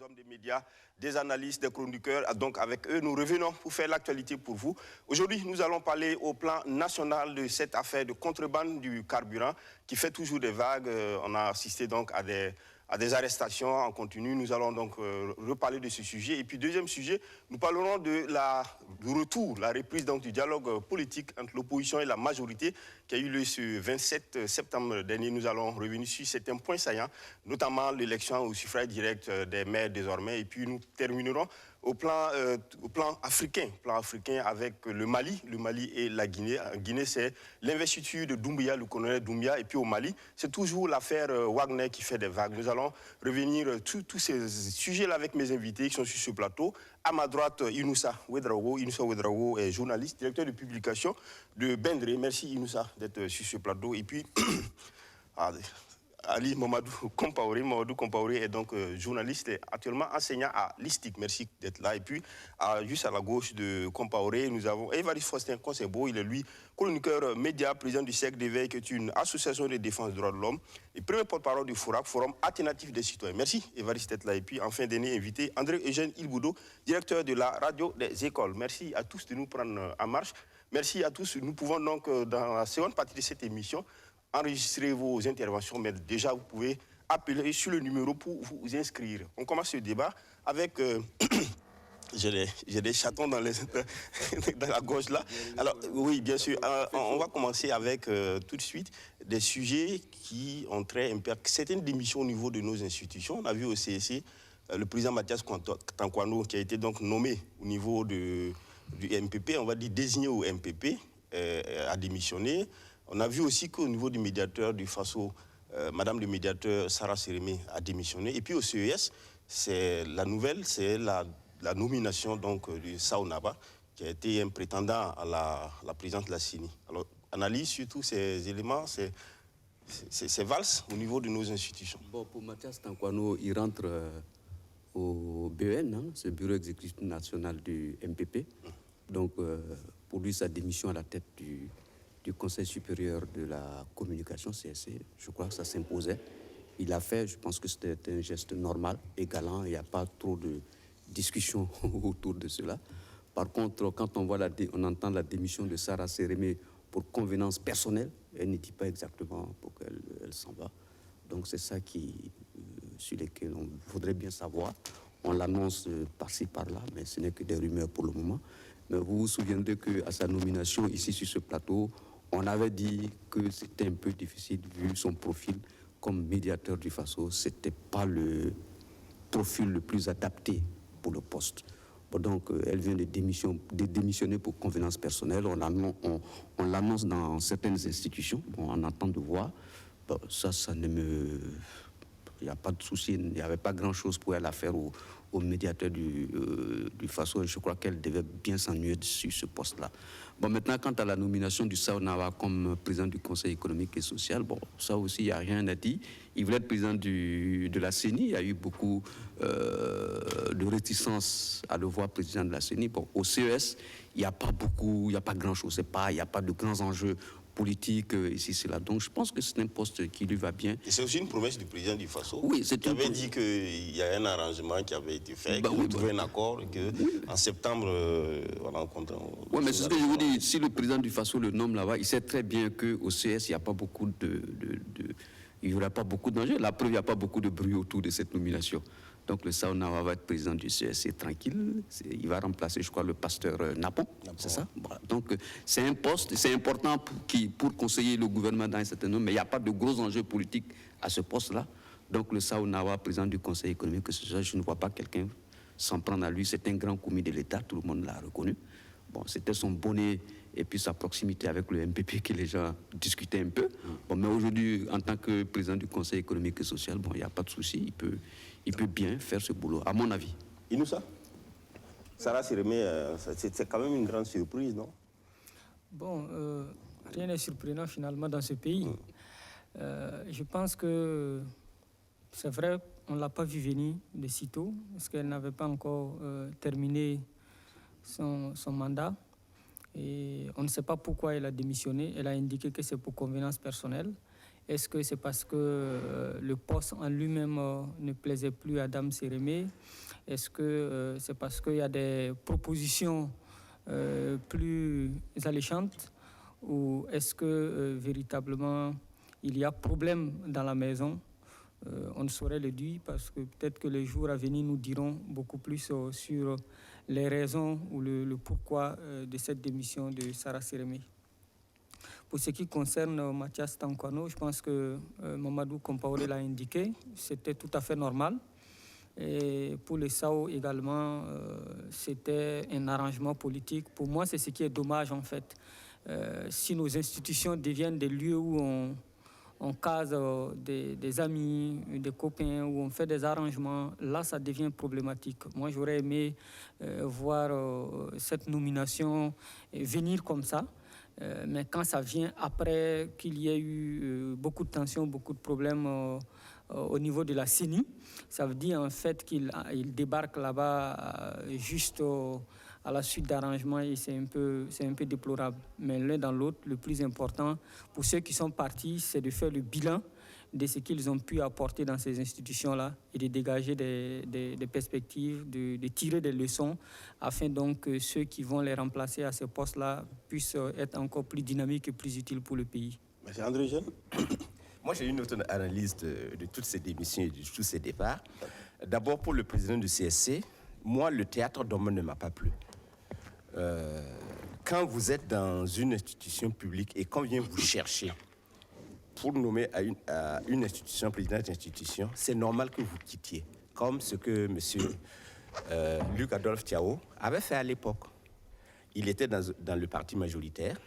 hommes des médias, des analystes, des chroniqueurs. Donc avec eux, nous revenons pour faire l'actualité pour vous. Aujourd'hui, nous allons parler au plan national de cette affaire de contrebande du carburant qui fait toujours des vagues. On a assisté donc à des arrestations en continu. Nous allons donc reparler de ce sujet. Et puis, deuxième sujet, nous parlerons du retour, la reprise donc, du dialogue politique entre l'opposition et la majorité qui a eu lieu ce 27 septembre dernier. Nous allons revenir sur certains points saillants, notamment l'élection au suffrage direct des maires désormais. Et puis, nous terminerons au plan africain avec le Mali et la Guinée. En Guinée, c'est l'investiture de Doumbouya, le colonel Doumbouya. Et puis au Mali, c'est toujours l'affaire Wagner qui fait des vagues. Nous allons revenir sur tous ces sujets-là avec mes invités qui sont sur ce plateau. À ma droite, Inoussa Ouedraogo. Inoussa Ouedraogo est journaliste, directeur de publication de Bendre. Merci Inoussa d'être sur ce plateau. Et puis... Ali Mamadou Compaoré est donc journaliste et actuellement enseignant à l'ISTIC. Merci d'être là. Et puis, juste à la gauche de Compaoré, nous avons Évariste Faustin Consebo. Il est lui chroniqueur média, président du Cercle d'éveil, qui est une association de défense des droits de l'homme et premier porte-parole du FORAC, Forum alternatif des citoyens. Merci Évariste d'être là. Et puis, enfin, dernier invité, André-Eugène Ilboudo, directeur de la radio des écoles. Merci à tous de nous prendre en marche. Merci à tous. Nous pouvons donc, dans la seconde partie de cette émission, enregistrez vos interventions, mais déjà vous pouvez appeler sur le numéro pour vous inscrire. On commence ce débat avec... J'ai des chatons dans la gauche là. Alors oui, bien sûr, on va commencer avec tout de suite des sujets qui ont trait à certaines démissions au niveau de nos institutions. On a vu au CSC le président Mathias Tankwano qui a été donc nommé au niveau du MPP, on va dire désigné au MPP, a démissionné. On a vu aussi qu'au niveau du médiateur du FASO, Madame le médiateur Sarah Sérémé a démissionné. Et puis au CES, c'est la nouvelle, c'est la nomination donc, de Saounaba, qui a été un prétendant à la présidence de la CENI. Alors, analyse sur tous ces éléments, c'est valse au niveau de nos institutions. Bon, pour Mathias Tankwano, il rentre au BEN, hein, c'est le Bureau exécutif national du MPP. Donc, pour lui, sa démission à la tête du Conseil supérieur de la communication, CSC, je crois que ça s'imposait. Il l'a fait, je pense que c'était un geste normal et galant, il n'y a pas trop de discussion autour de cela. Par contre, quand on entend la démission de Sarah Sérémé pour convenance personnelle, elle ne dit pas exactement pourquoi elle s'en va. Donc c'est ça sur lesquels on voudrait bien savoir. On l'annonce par-ci, par-là, mais ce n'est que des rumeurs pour le moment. Mais vous vous souviendrez qu'à sa nomination ici sur ce plateau, on avait dit que c'était un peu difficile vu son profil comme médiateur du FASO. Ce n'était pas le profil le plus adapté pour le poste. Bon, donc, elle vient de démissionner pour convenance personnelle. On l'annonce dans certaines institutions. Bon, on attend de voir. Bon, ça ne me... Il n'y a pas de souci. Il n'y avait pas grand-chose pour elle à faire au médiateur du FASO. Je crois qu'elle devait bien s'ennuyer sur ce poste-là. Bon, maintenant, quant à la nomination du Saounaba comme président du Conseil économique et social, bon, ça aussi, il n'y a rien à dire. Il voulait être président de la CENI. Il y a eu beaucoup de réticence à le voir président de la CENI. Bon, au CES, il n'y a pas grand-chose. Il n'y a pas de grands enjeux politique, ici, c'est là. Donc, je pense que c'est un poste qui lui va bien. Et c'est aussi une promesse du président du FASO. Oui, c'est qui avait dit qu'il y a un arrangement qui avait été fait, qu'il avait trouvé un accord, et qu'en septembre, on rencontre... Oui, mais c'est ce que je vous dis. Si le président du FASO le nomme là-bas, il sait très bien qu'au CS, il n'y a pas beaucoup il n'y aura pas beaucoup d'enjeux. La preuve, il n'y a pas beaucoup de bruit autour de cette nomination. Donc le Saounaba va être président du CSC tranquille. Il va remplacer, je crois, le pasteur Napon. C'est ça. Voilà. Donc c'est un poste, c'est important pour conseiller le gouvernement dans un certain nombre, mais il n'y a pas de gros enjeux politiques à ce poste-là. Donc le Saounaba, président du Conseil économique, je ne vois pas quelqu'un s'en prendre à lui. C'est un grand commis de l'État, tout le monde l'a reconnu. Bon, c'était son bonnet et puis sa proximité avec le MPP que les gens discutaient un peu. Bon, mais aujourd'hui, en tant que président du Conseil économique et social, bon, il n'y a pas de souci, il peut bien faire ce boulot, à mon avis. Inoussa, Sarah Sérémé, c'est quand même une grande surprise, non? Bon, rien n'est surprenant finalement dans ce pays. Je pense que c'est vrai, on ne l'a pas vu venir de sitôt, parce qu'elle n'avait pas encore terminé son mandat. Et on ne sait pas pourquoi elle a démissionné. Elle a indiqué que c'est pour convenance personnelle. Est-ce que c'est parce que le poste en lui-même ne plaisait plus à Dame Sérémé? Est-ce que c'est parce qu'il y a des propositions plus alléchantes? Ou est-ce que véritablement il y a problème dans la maison? On ne saurait le dire parce que peut-être que les jours à venir nous diront beaucoup plus sur les raisons ou le pourquoi de cette démission de Sarah Sérémé. Pour ce qui concerne Mathias Tankwano, je pense que Mamadou Compaoré l'a indiqué, c'était tout à fait normal. Et pour les SAO également, c'était un arrangement politique. Pour moi, c'est ce qui est dommage en fait. Si nos institutions deviennent des lieux où on case des amis, des copains, où on fait des arrangements, là, ça devient problématique. Moi, j'aurais aimé voir cette nomination venir comme ça. Mais quand ça vient après qu'il y ait eu beaucoup de tensions, beaucoup de problèmes au niveau de la CENI, ça veut dire en fait qu'il débarque là-bas juste à la suite d'arrangements et c'est un peu déplorable. Mais l'un dans l'autre, le plus important pour ceux qui sont partis, c'est de faire le bilan de ce qu'ils ont pu apporter dans ces institutions-là et de dégager des perspectives, de tirer des leçons afin donc que ceux qui vont les remplacer à ces postes-là puissent être encore plus dynamiques et plus utiles pour le pays. Merci André Jeune. Moi, j'ai une autre analyse de toutes ces démissions et de tous ces départs. D'abord, pour le président du CSC, moi, le théâtre d'homme ne m'a pas plu. Quand vous êtes dans une institution publique et qu'on vient vous chercher pour nommer à une institution, président d'institution, c'est normal que vous quittiez, comme ce que M. Luc Adolphe Thiaw avait fait à l'époque. Il était dans le parti majoritaire,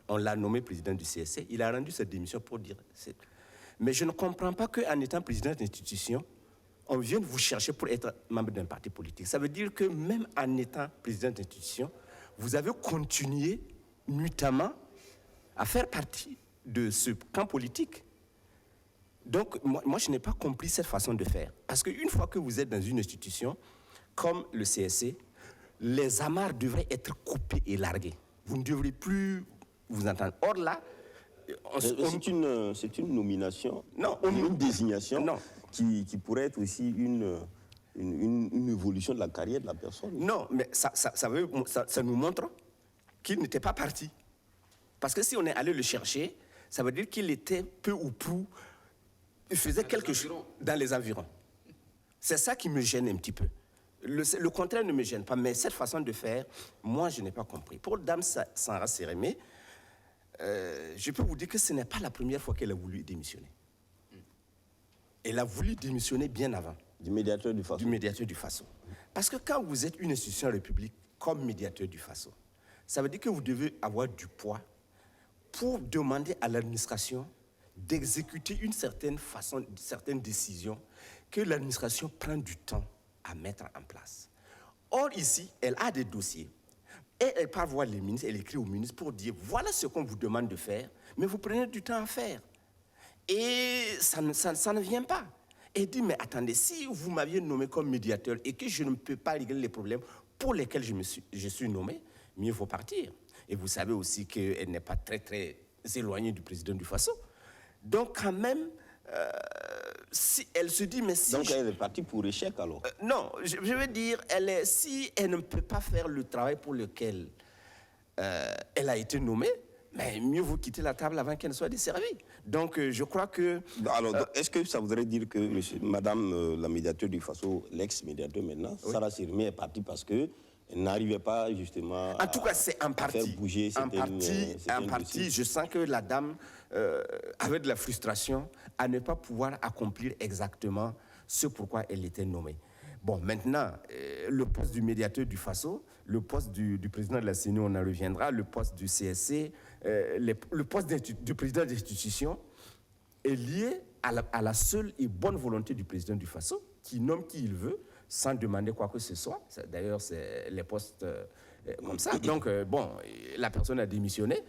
on l'a nommé président du CSC, il a rendu cette démission pour dire... Mais je ne comprends pas qu'en étant président d'institution, on vienne vous chercher pour être membre d'un parti politique. Ça veut dire que même en étant président d'institution, vous avez continué nuitamment à faire partie de ce camp politique. Donc, moi, je n'ai pas compris cette façon de faire. Parce qu'une fois que vous êtes dans une institution comme le CSC, les amarres devraient être coupées et larguées. Vous ne devrez plus vous entendre. Or là... C'est une nomination, non, une désignation non. Qui pourrait être aussi une évolution de la carrière de la personne. Non, mais ça nous montre qu'il n'était pas parti. Parce que si on est allé le chercher, ça veut dire qu'il était peu ou prou, il faisait quelque chose dans les environs. C'est ça qui me gêne un petit peu. Le contraire ne me gêne pas, mais cette façon de faire, moi, je n'ai pas compris. Pour Dame Sarah Sérémé, je peux vous dire que ce n'est pas la première fois qu'elle a voulu démissionner. Elle a voulu démissionner bien avant. Du médiateur du FASO. Du médiateur du FASO. Parce que quand vous êtes une institution république comme médiateur du FASO, ça veut dire que vous devez avoir du poids pour demander à l'administration d'exécuter une certaine façon, certaines décisions que l'administration prend du temps à mettre en place. Or, ici, elle a des dossiers. Et elle part voir les ministres, elle écrit aux ministres pour dire voilà ce qu'on vous demande de faire, mais vous prenez du temps à faire. Et ça ne vient pas. Elle dit mais attendez, si vous m'aviez nommé comme médiateur et que je ne peux pas régler les problèmes pour lesquels je suis nommé, mieux vaut partir. Et vous savez aussi qu'elle n'est pas très, très éloignée du président du FASO. Donc quand même, si elle se dit, mais si... Donc elle est partie pour échec alors non, je veux dire, si elle ne peut pas faire le travail pour lequel elle a été nommée, mais mieux vaut quitter la table avant qu'elle ne soit desservie. Donc je crois que... Alors, est-ce que ça voudrait dire que madame la médiateur du FASO, l'ex-médiateur maintenant, oui. Sarah Sérémé est partie parce que elle n'arrivait pas justement en tout cas, c'est en partie, faire bouger en partie, je sens que la dame avait de la frustration à ne pas pouvoir accomplir exactement ce pourquoi elle était nommée. Bon, maintenant, le poste du médiateur du FASO, le poste du président de la CENI, on en reviendra, le poste du CSC, le poste du président d'institution est lié à la seule et bonne volonté du président du FASO, qui nomme qui il veut, sans demander quoi que ce soit. D'ailleurs, c'est les postes comme ça. Donc, bon, la personne a démissionné.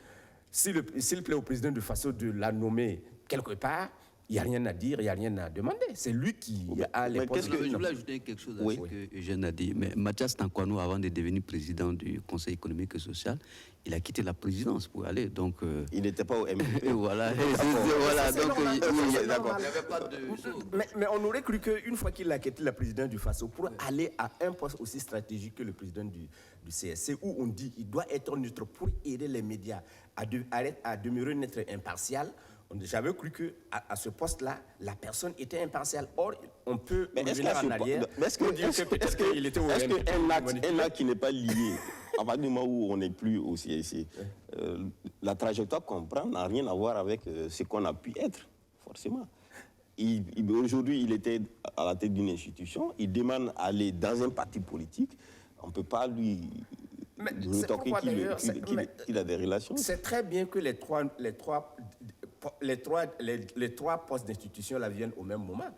S'il plaît au président du FASO de la nommer quelque part, il n'y a rien à dire, il n'y a rien à demander. C'est lui qui a les postes. Je voulais ajouter quelque chose à ce que Eugène a dit. Mais Mathias Tankwano, avant de devenir président du Conseil économique et social, il a quitté la présidence pour aller. Donc, il n'était pas au MPP. Voilà. Voilà, Donc, il n'y avait pas de... Mais on aurait cru qu'une fois qu'il a quitté la présidence du FASO, pour aller à un poste aussi stratégique que le président du CSC, où on dit qu'il doit être neutre pour aider les médias à demeurer neutre et impartial, j'avais cru qu'à ce poste-là, la personne était impartiale. Or, on peut revenir en arrière. Est-ce qu'un acte qui n'est pas lié, à partir du moment où on n'est plus au CSC, la trajectoire qu'on prend n'a rien à voir avec ce qu'on a pu être, forcément. Aujourd'hui, il était à la tête d'une institution, il demande à aller dans un parti politique, on ne peut pas lui retoquer qu'il a des relations. C'est très bien que les trois postes d'institution là viennent au même moment.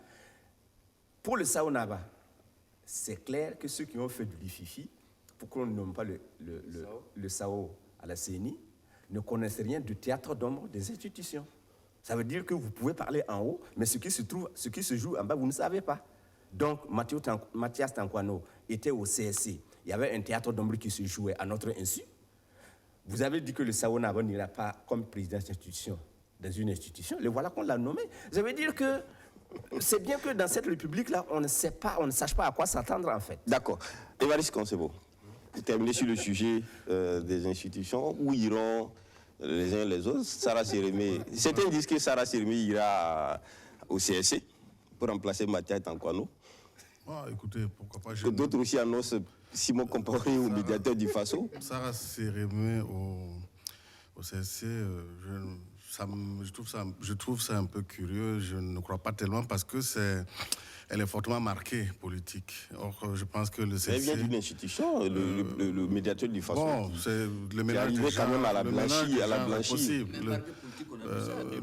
Pour le Sao-Naba, c'est clair que ceux qui ont fait du Lififi, pour qu'on ne nomme pas le Sao à la CENI, ne connaissent rien du théâtre d'ombre des institutions. Ça veut dire que vous pouvez parler en haut, mais ce qui se joue en bas, vous ne savez pas. Donc, Mathias Tankwano était au CSC. Il y avait un théâtre d'ombre qui se jouait à notre insu. Vous avez dit que le Sao-Naba n'ira pas comme président d'institution dans une institution. Le voilà qu'on l'a nommé. Ça veut dire que c'est bien que dans cette république-là, on ne sache pas à quoi s'attendre en fait. D'accord. Évariste Concebo, pour terminer sur le sujet des institutions, où iront les uns les autres? Sarah Sérémé, certains disent que Sarah Sérémé ira au CSC pour remplacer Mathias Tankwano. Écoutez, pourquoi pas. Que d'autres aussi annoncent Simon Compaoré au médiateur du FASO. Sarah Sérémé au CSC, je trouve ça un peu curieux. Je ne crois pas tellement parce que elle est fortement marquée politique. Or, je pense que le CSC... Elle vient d'une institution, le médiateur du FASO. Bon, c'est le mélange des genres. Quand même à la blanchie.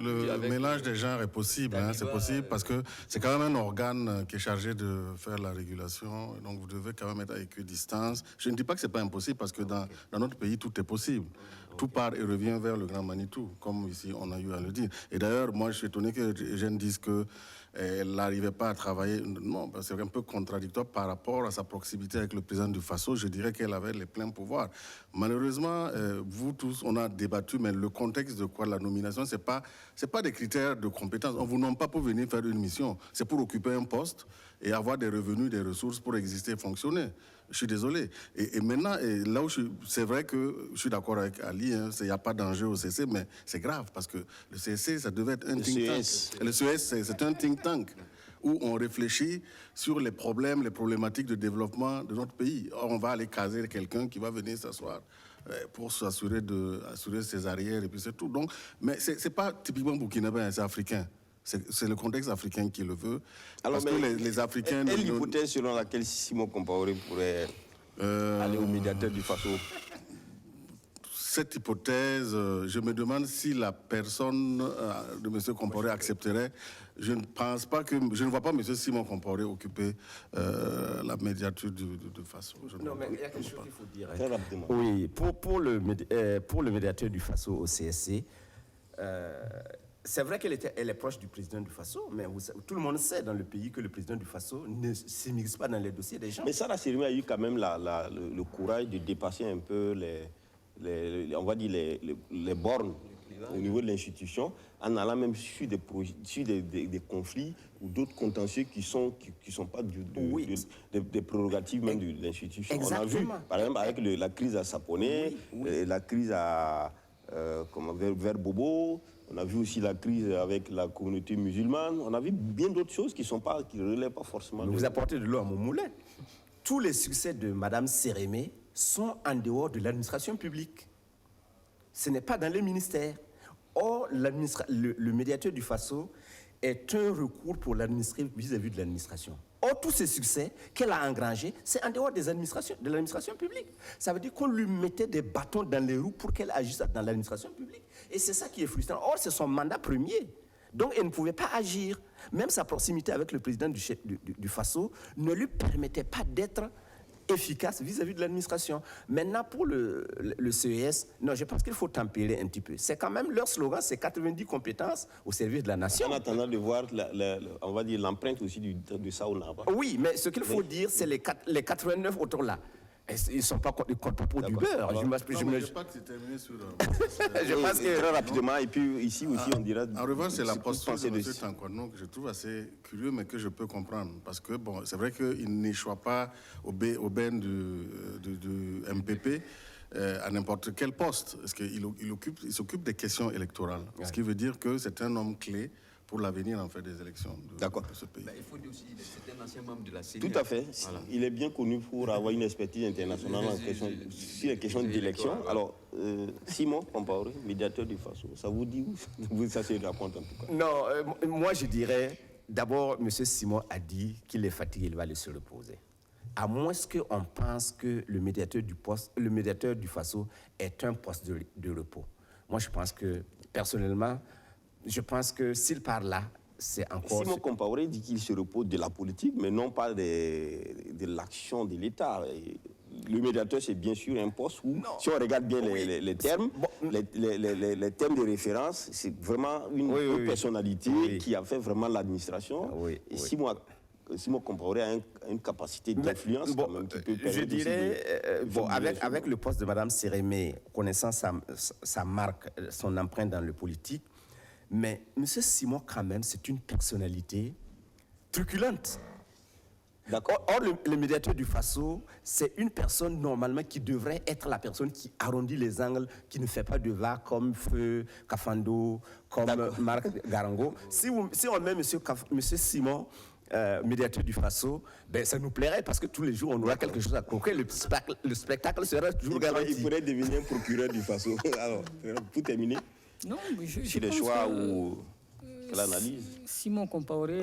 Le mélange des genres est possible. C'est possible parce que c'est quand même un organe qui est chargé de faire la régulation. Donc, vous devez quand même être à équidistance. Je ne dis pas que ce n'est pas impossible parce que dans notre pays, tout est possible. Tout part et revient vers le Grand Manitou, comme ici on a eu à le dire. Et d'ailleurs, moi, je suis étonné que les jeunes disent qu'elle n'arrivait pas à travailler. Non, c'est un peu contradictoire par rapport à sa proximité avec le président du FASO. Je dirais qu'elle avait les pleins pouvoirs. Malheureusement, vous tous, on a débattu, mais le contexte de quoi la nomination, c'est pas des critères de compétence. On vous nomme pas pour venir faire une mission. C'est pour occuper un poste et avoir des revenus, des ressources pour exister et fonctionner. Je suis désolé. Et maintenant, là où c'est vrai que je suis d'accord avec Ali, il n'y a pas d'enjeu au CSC, mais c'est grave parce que le CSC, ça devait être un think tank. Le CES, c'est un think tank où on réfléchit sur les problèmes, les problématiques de développement de notre pays. Or, on va aller caser quelqu'un qui va venir s'asseoir pour s'assurer assurer ses arrières et puis c'est tout. Donc, mais c'est pas typiquement burkinabé, c'est africain. C'est le contexte africain qui le veut. Alors, parce que les Africains... Quelle l'hypothèse selon laquelle Simon Compaoré pourrait aller au médiateur du FASO? Cette hypothèse, je me demande si la personne de M. Compaoré accepterait. Je ne pense pas que... Je ne vois pas M. Simon Compaoré occuper la médiature du FASO. Non, mais il y a quelque chose qu'il faut dire. Très rapidement. Oui, pour le médiateur du FASO au CSC, c'est vrai qu'elle est proche du président du FASO, mais tout le monde sait dans le pays que le président du FASO ne s'immisce pas dans les dossiers des gens. Mais Sarah Sérémé a eu quand même le courage de dépasser un peu on va dire les bornes au niveau de l'institution, en allant même sur des conflits ou d'autres contentieux qui sont pas des prérogatives même de l'institution. On a vu, par exemple, avec la crise à Saponé, la crise vers Bobo. On a vu aussi la crise avec la communauté musulmane. On a vu bien d'autres choses qui ne relèvent pas forcément. Vous apportez de l'eau à mon moulin. Tous les succès de Mme Sérémé sont en dehors de l'administration publique. Ce n'est pas dans les ministères. Or, le médiateur du FASO est un recours pour l'administrer vis-à-vis de l'administration. Or, tous ces succès qu'elle a engrangés, c'est en dehors de l'administration publique. Ça veut dire qu'on lui mettait des bâtons dans les roues pour qu'elle agisse dans l'administration publique. Et c'est ça qui est frustrant. Or, c'est son mandat premier. Donc, elle ne pouvait pas agir. Même sa proximité avec le président du FASO ne lui permettait pas d'être efficace vis-à-vis de l'administration. Maintenant, pour le CES, non, je pense qu'il faut tempérer un petit peu. C'est quand même leur slogan, c'est 90 compétences au service de la nation. En attendant de voir, on va dire, l'empreinte aussi de ça ou là-bas. Oui, mais ce qu'il faut dire, c'est les 89 autres là. Ils ne comptent pas pour du beurre. Je ne vais pas terminer sur... je pense que très rapidement, et puis ici aussi, on dira... En revanche, c'est la posture de M. Tankono que je trouve assez curieux, mais que je peux comprendre. Parce que, bon, c'est vrai qu'il n'échoue pas au bain du MPP à n'importe quel poste. Parce qu'il s'occupe des questions électorales. Ouais. Ce qui veut dire que c'est un homme clé pour l'avenir en fait des élections de ce pays. Il faut dire aussi que c'est un ancien membre de la CENI. Tout à fait. Voilà. Il est bien connu pour avoir une expertise internationale sur les questions d'élection. Alors, Simon Compaoré, médiateur du FASO, ça vous dit où ça se raconte en tout cas? Non, moi je dirais, d'abord, M. Simon a dit qu'il est fatigué, il va aller se reposer. À moins qu'on pense que le médiateur du FASO est un poste de repos. Moi je pense que, personnellement, je pense que s'il part là, c'est encore... Simon Compaoré dit qu'il se repose de la politique, mais non pas de l'action de l'État. Le médiateur, c'est bien sûr un poste où, si on regarde bien les termes, les termes de référence, c'est vraiment une personnalité qui a fait vraiment l'administration. Et Simon Compaoré a une capacité d'influence quand même. Je dirais, avec le poste de Mme Sérémé, connaissant sa marque, son empreinte dans le politique, mais M. Simon, quand même, c'est une personnalité truculente. D'accord. Or, le médiateur du FASO, c'est une personne, normalement, qui devrait être la personne qui arrondit les angles, qui ne fait pas de va comme Feu Kafando, comme Marc Garango. Si on met M. Simon, médiateur du FASO, ben, ça nous plairait parce que tous les jours, on aura quelque chose à croquer. Le spectacle sera toujours garanti. Il pourrait devenir procureur du FASO. Alors, pour terminer. Non, sur les choix ou l'analyse. Simon Compaoré,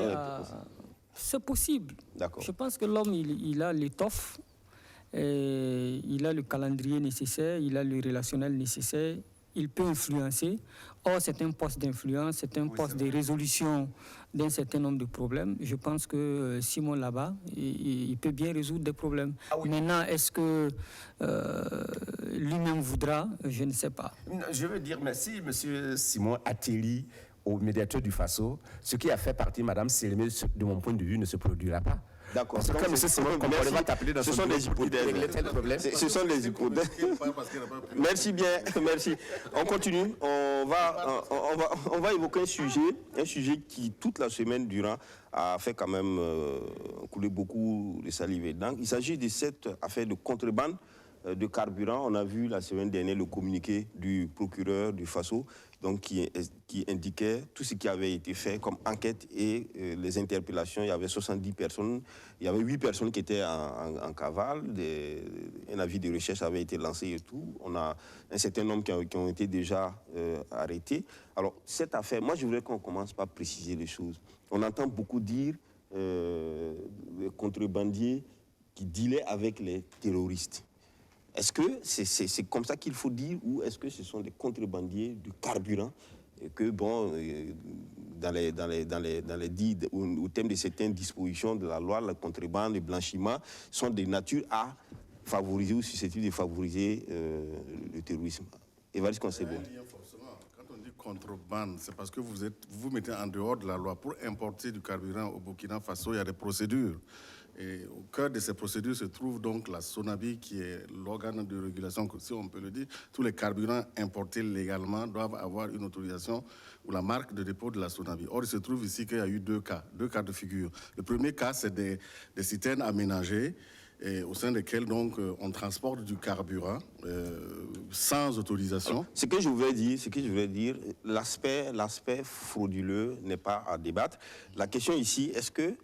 c'est possible. D'accord. Je pense que l'homme, il a l'étoffe, il a le calendrier nécessaire, il a le relationnel nécessaire, il peut influencer. Or, c'est un poste d'influence, c'est un poste de résolution d'un certain nombre de problèmes. Je pense que Simon là-bas, il peut bien résoudre des problèmes. Maintenant, est-ce que lui-même voudra? Je ne sais pas. Je veux dire, mais si M. Simon atterrit au médiateur du FASO, ce qui a fait partie de Mme Sélémé, de mon point de vue, ne se produira pas. D'accord. Parce que comme M. Simon Compaoré va t'appeler dans ce sont des hypothèses. Ce sont des hypothèses. Merci bien, merci. On continue. On va évoquer un sujet qui, toute la semaine durant, a fait quand même couler beaucoup de salive et d'encre. Il s'agit de cette affaire de contrebande de carburant. On a vu la semaine dernière le communiqué du procureur du FASO, donc qui indiquait tout ce qui avait été fait comme enquête et les interpellations. Il y avait 70 personnes, il y avait 8 personnes qui étaient en cavale, un avis de recherche avait été lancé et tout. On a un certain nombre qui ont été déjà arrêtés. Alors, cette affaire, moi je voudrais qu'on commence par préciser les choses. On entend beaucoup dire les contrebandiers qui dealaient avec les terroristes. Est-ce que c'est comme ça qu'il faut dire ou est-ce que ce sont des contrebandiers du carburant et que, bon, au thème de certaines dispositions de la loi, le contrebande, le blanchiment sont des natures à favoriser ou susceptibles de favoriser le terrorisme? Évariste Concebo. Quand on dit contrebande, c'est parce que vous mettez en dehors de la loi. Pour importer du carburant au Burkina Faso, il y a des procédures. Et au cœur de ces procédures se trouve donc la SONABI, qui est l'organe de régulation, si on peut le dire. Tous les carburants importés légalement doivent avoir une autorisation ou la marque de dépôt de la SONABI. Or, il se trouve ici qu'il y a eu deux cas de figure. Le premier cas, c'est des citernes aménagées, et au sein desquelles donc on transporte du carburant sans autorisation. Alors, ce que je voulais dire, l'aspect frauduleux n'est pas à débattre. La question ici, est-ce que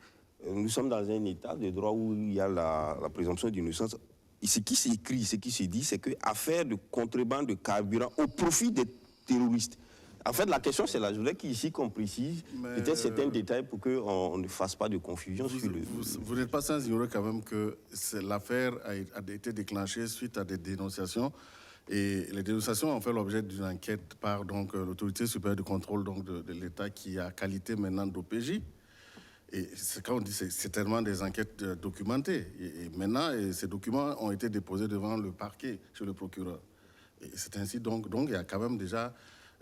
nous sommes dans un état de droit où il y a la présomption d'innocence? Ce qui s'écrit, ce qui se dit, c'est que affaire de contrebande de carburant au profit des terroristes. En fait, la question, c'est là. Je voudrais qu'ici, qu'on précise peut-être certains détails pour qu'on ne fasse pas de confusion sur le... Vous n'êtes pas sans ignorer quand même que l'affaire a été déclenchée suite à des dénonciations. Et les dénonciations ont fait l'objet d'une enquête par l'autorité supérieure de contrôle de l'État qui a qualité maintenant d'OPJ. Et quand on dit c'est tellement des enquêtes documentées. Et maintenant, ces documents ont été déposés devant le parquet, chez le procureur. Et c'est ainsi donc il y a quand même déjà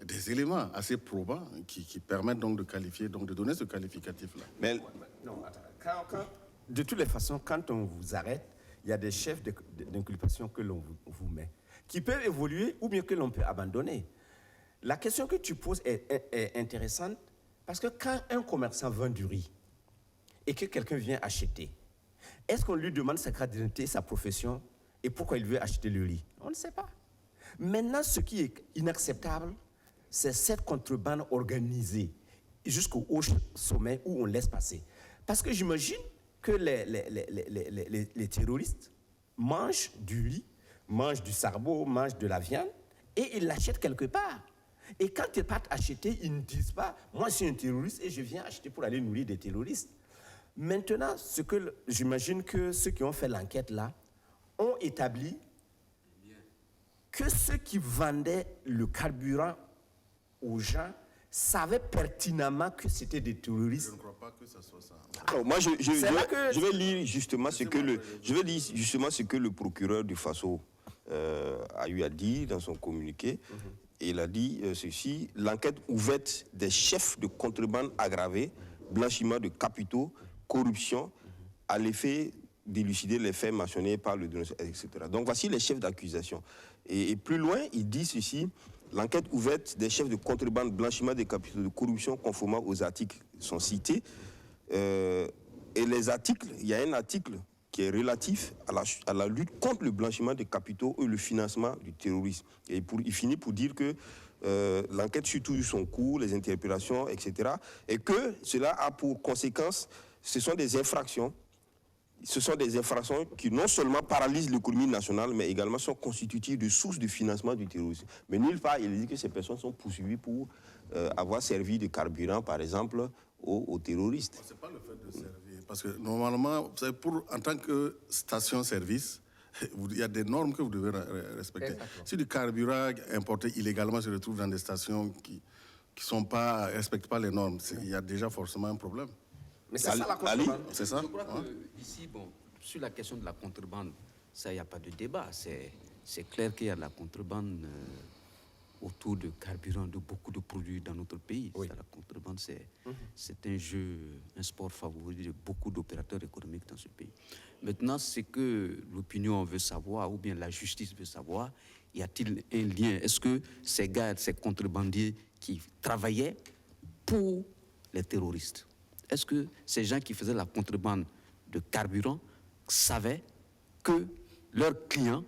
des éléments assez probants qui permettent donc de qualifier, donc de donner ce qualificatif-là. Mais non, attends. De toutes les façons, quand on vous arrête, il y a des chefs d'inculpation que l'on vous met, qui peuvent évoluer ou bien que l'on peut abandonner. La question que tu poses est intéressante parce que quand un commerçant vend du riz et que quelqu'un vient acheter, est-ce qu'on lui demande sa carte d'identité, sa profession et pourquoi il veut acheter le riz? On ne sait pas. Maintenant, ce qui est inacceptable, c'est cette contrebande organisée jusqu'au haut sommet où on laisse passer. Parce que j'imagine que les terroristes mangent du riz, mangent du sarbo, mangent de la viande et ils l'achètent quelque part. Et quand ils partent acheter, ils ne disent pas « moi je suis un terroriste et je viens acheter pour aller nourrir des terroristes ». Maintenant, j'imagine que ceux qui ont fait l'enquête là ont établi que ceux qui vendaient le carburant aux gens savaient pertinemment que c'était des terroristes. Je ne crois pas que ça soit ça. Alors, moi, je vais lire justement ce que le procureur du Faso a eu à dire dans son communiqué. Et il a dit ceci: l'enquête ouverte des chefs de contrebande aggravée, blanchiment de capitaux, corruption, à l'effet d'élucider les faits mentionnés par le dénonciateur, etc. Donc voici les chefs d'accusation. Et plus loin, il dit ceci: l'enquête ouverte des chefs de contrebande, blanchiment des capitaux, de corruption, conformément aux articles sont cités. Et les articles, il y a un article qui est relatif à la lutte contre le blanchiment des capitaux et le financement du terrorisme. Et il finit pour dire que l'enquête suit toujours son cours, les interpellations, etc. Et que cela a pour conséquence, ce sont des infractions qui non seulement paralysent l'économie nationale, mais également sont constitutives de sources de financement du terrorisme. Mais nulle part, il dit que ces personnes sont poursuivies pour avoir servi de carburant, par exemple, aux terroristes. Ce n'est pas le fait de servir. Parce que normalement, en tant que station-service, il y a des normes que vous devez respecter. Exactement. Si du carburant importé illégalement se retrouve dans des stations qui ne respectent pas les normes, il y a déjà forcément un problème. Mais c'est ça la contrebande. C'est ça? Je crois que ici, sur la question de la contrebande, ça, il n'y a pas de débat. C'est clair qu'il y a de la contrebande autour de carburant, de beaucoup de produits dans notre pays. Oui. Ça, la contrebande, c'est un sport favori de beaucoup d'opérateurs économiques dans ce pays. Maintenant, ce que l'opinion veut savoir, ou bien la justice veut savoir, y a-t-il un lien? Est-ce que ces gars, ces contrebandiers qui travaillaient pour les terroristes, est-ce que ces gens qui faisaient la contrebande de carburant savaient que leurs clients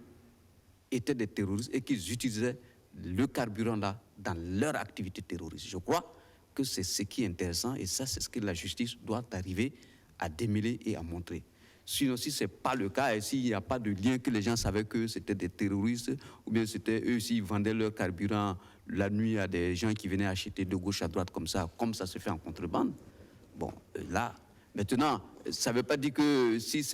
étaient des terroristes et qu'ils utilisaient le carburant-là dans leur activité terroriste? Je crois que c'est ce qui est intéressant et ça, c'est ce que la justice doit arriver à démêler et à montrer. Sinon, si ce n'est pas le cas et s'il n'y a pas de lien que les gens savaient que c'était des terroristes ou bien c'était eux aussi, ils vendaient leur carburant la nuit à des gens qui venaient acheter de gauche à droite comme ça se fait en contrebande. Bon, là, maintenant, ça ne veut pas dire que s'ils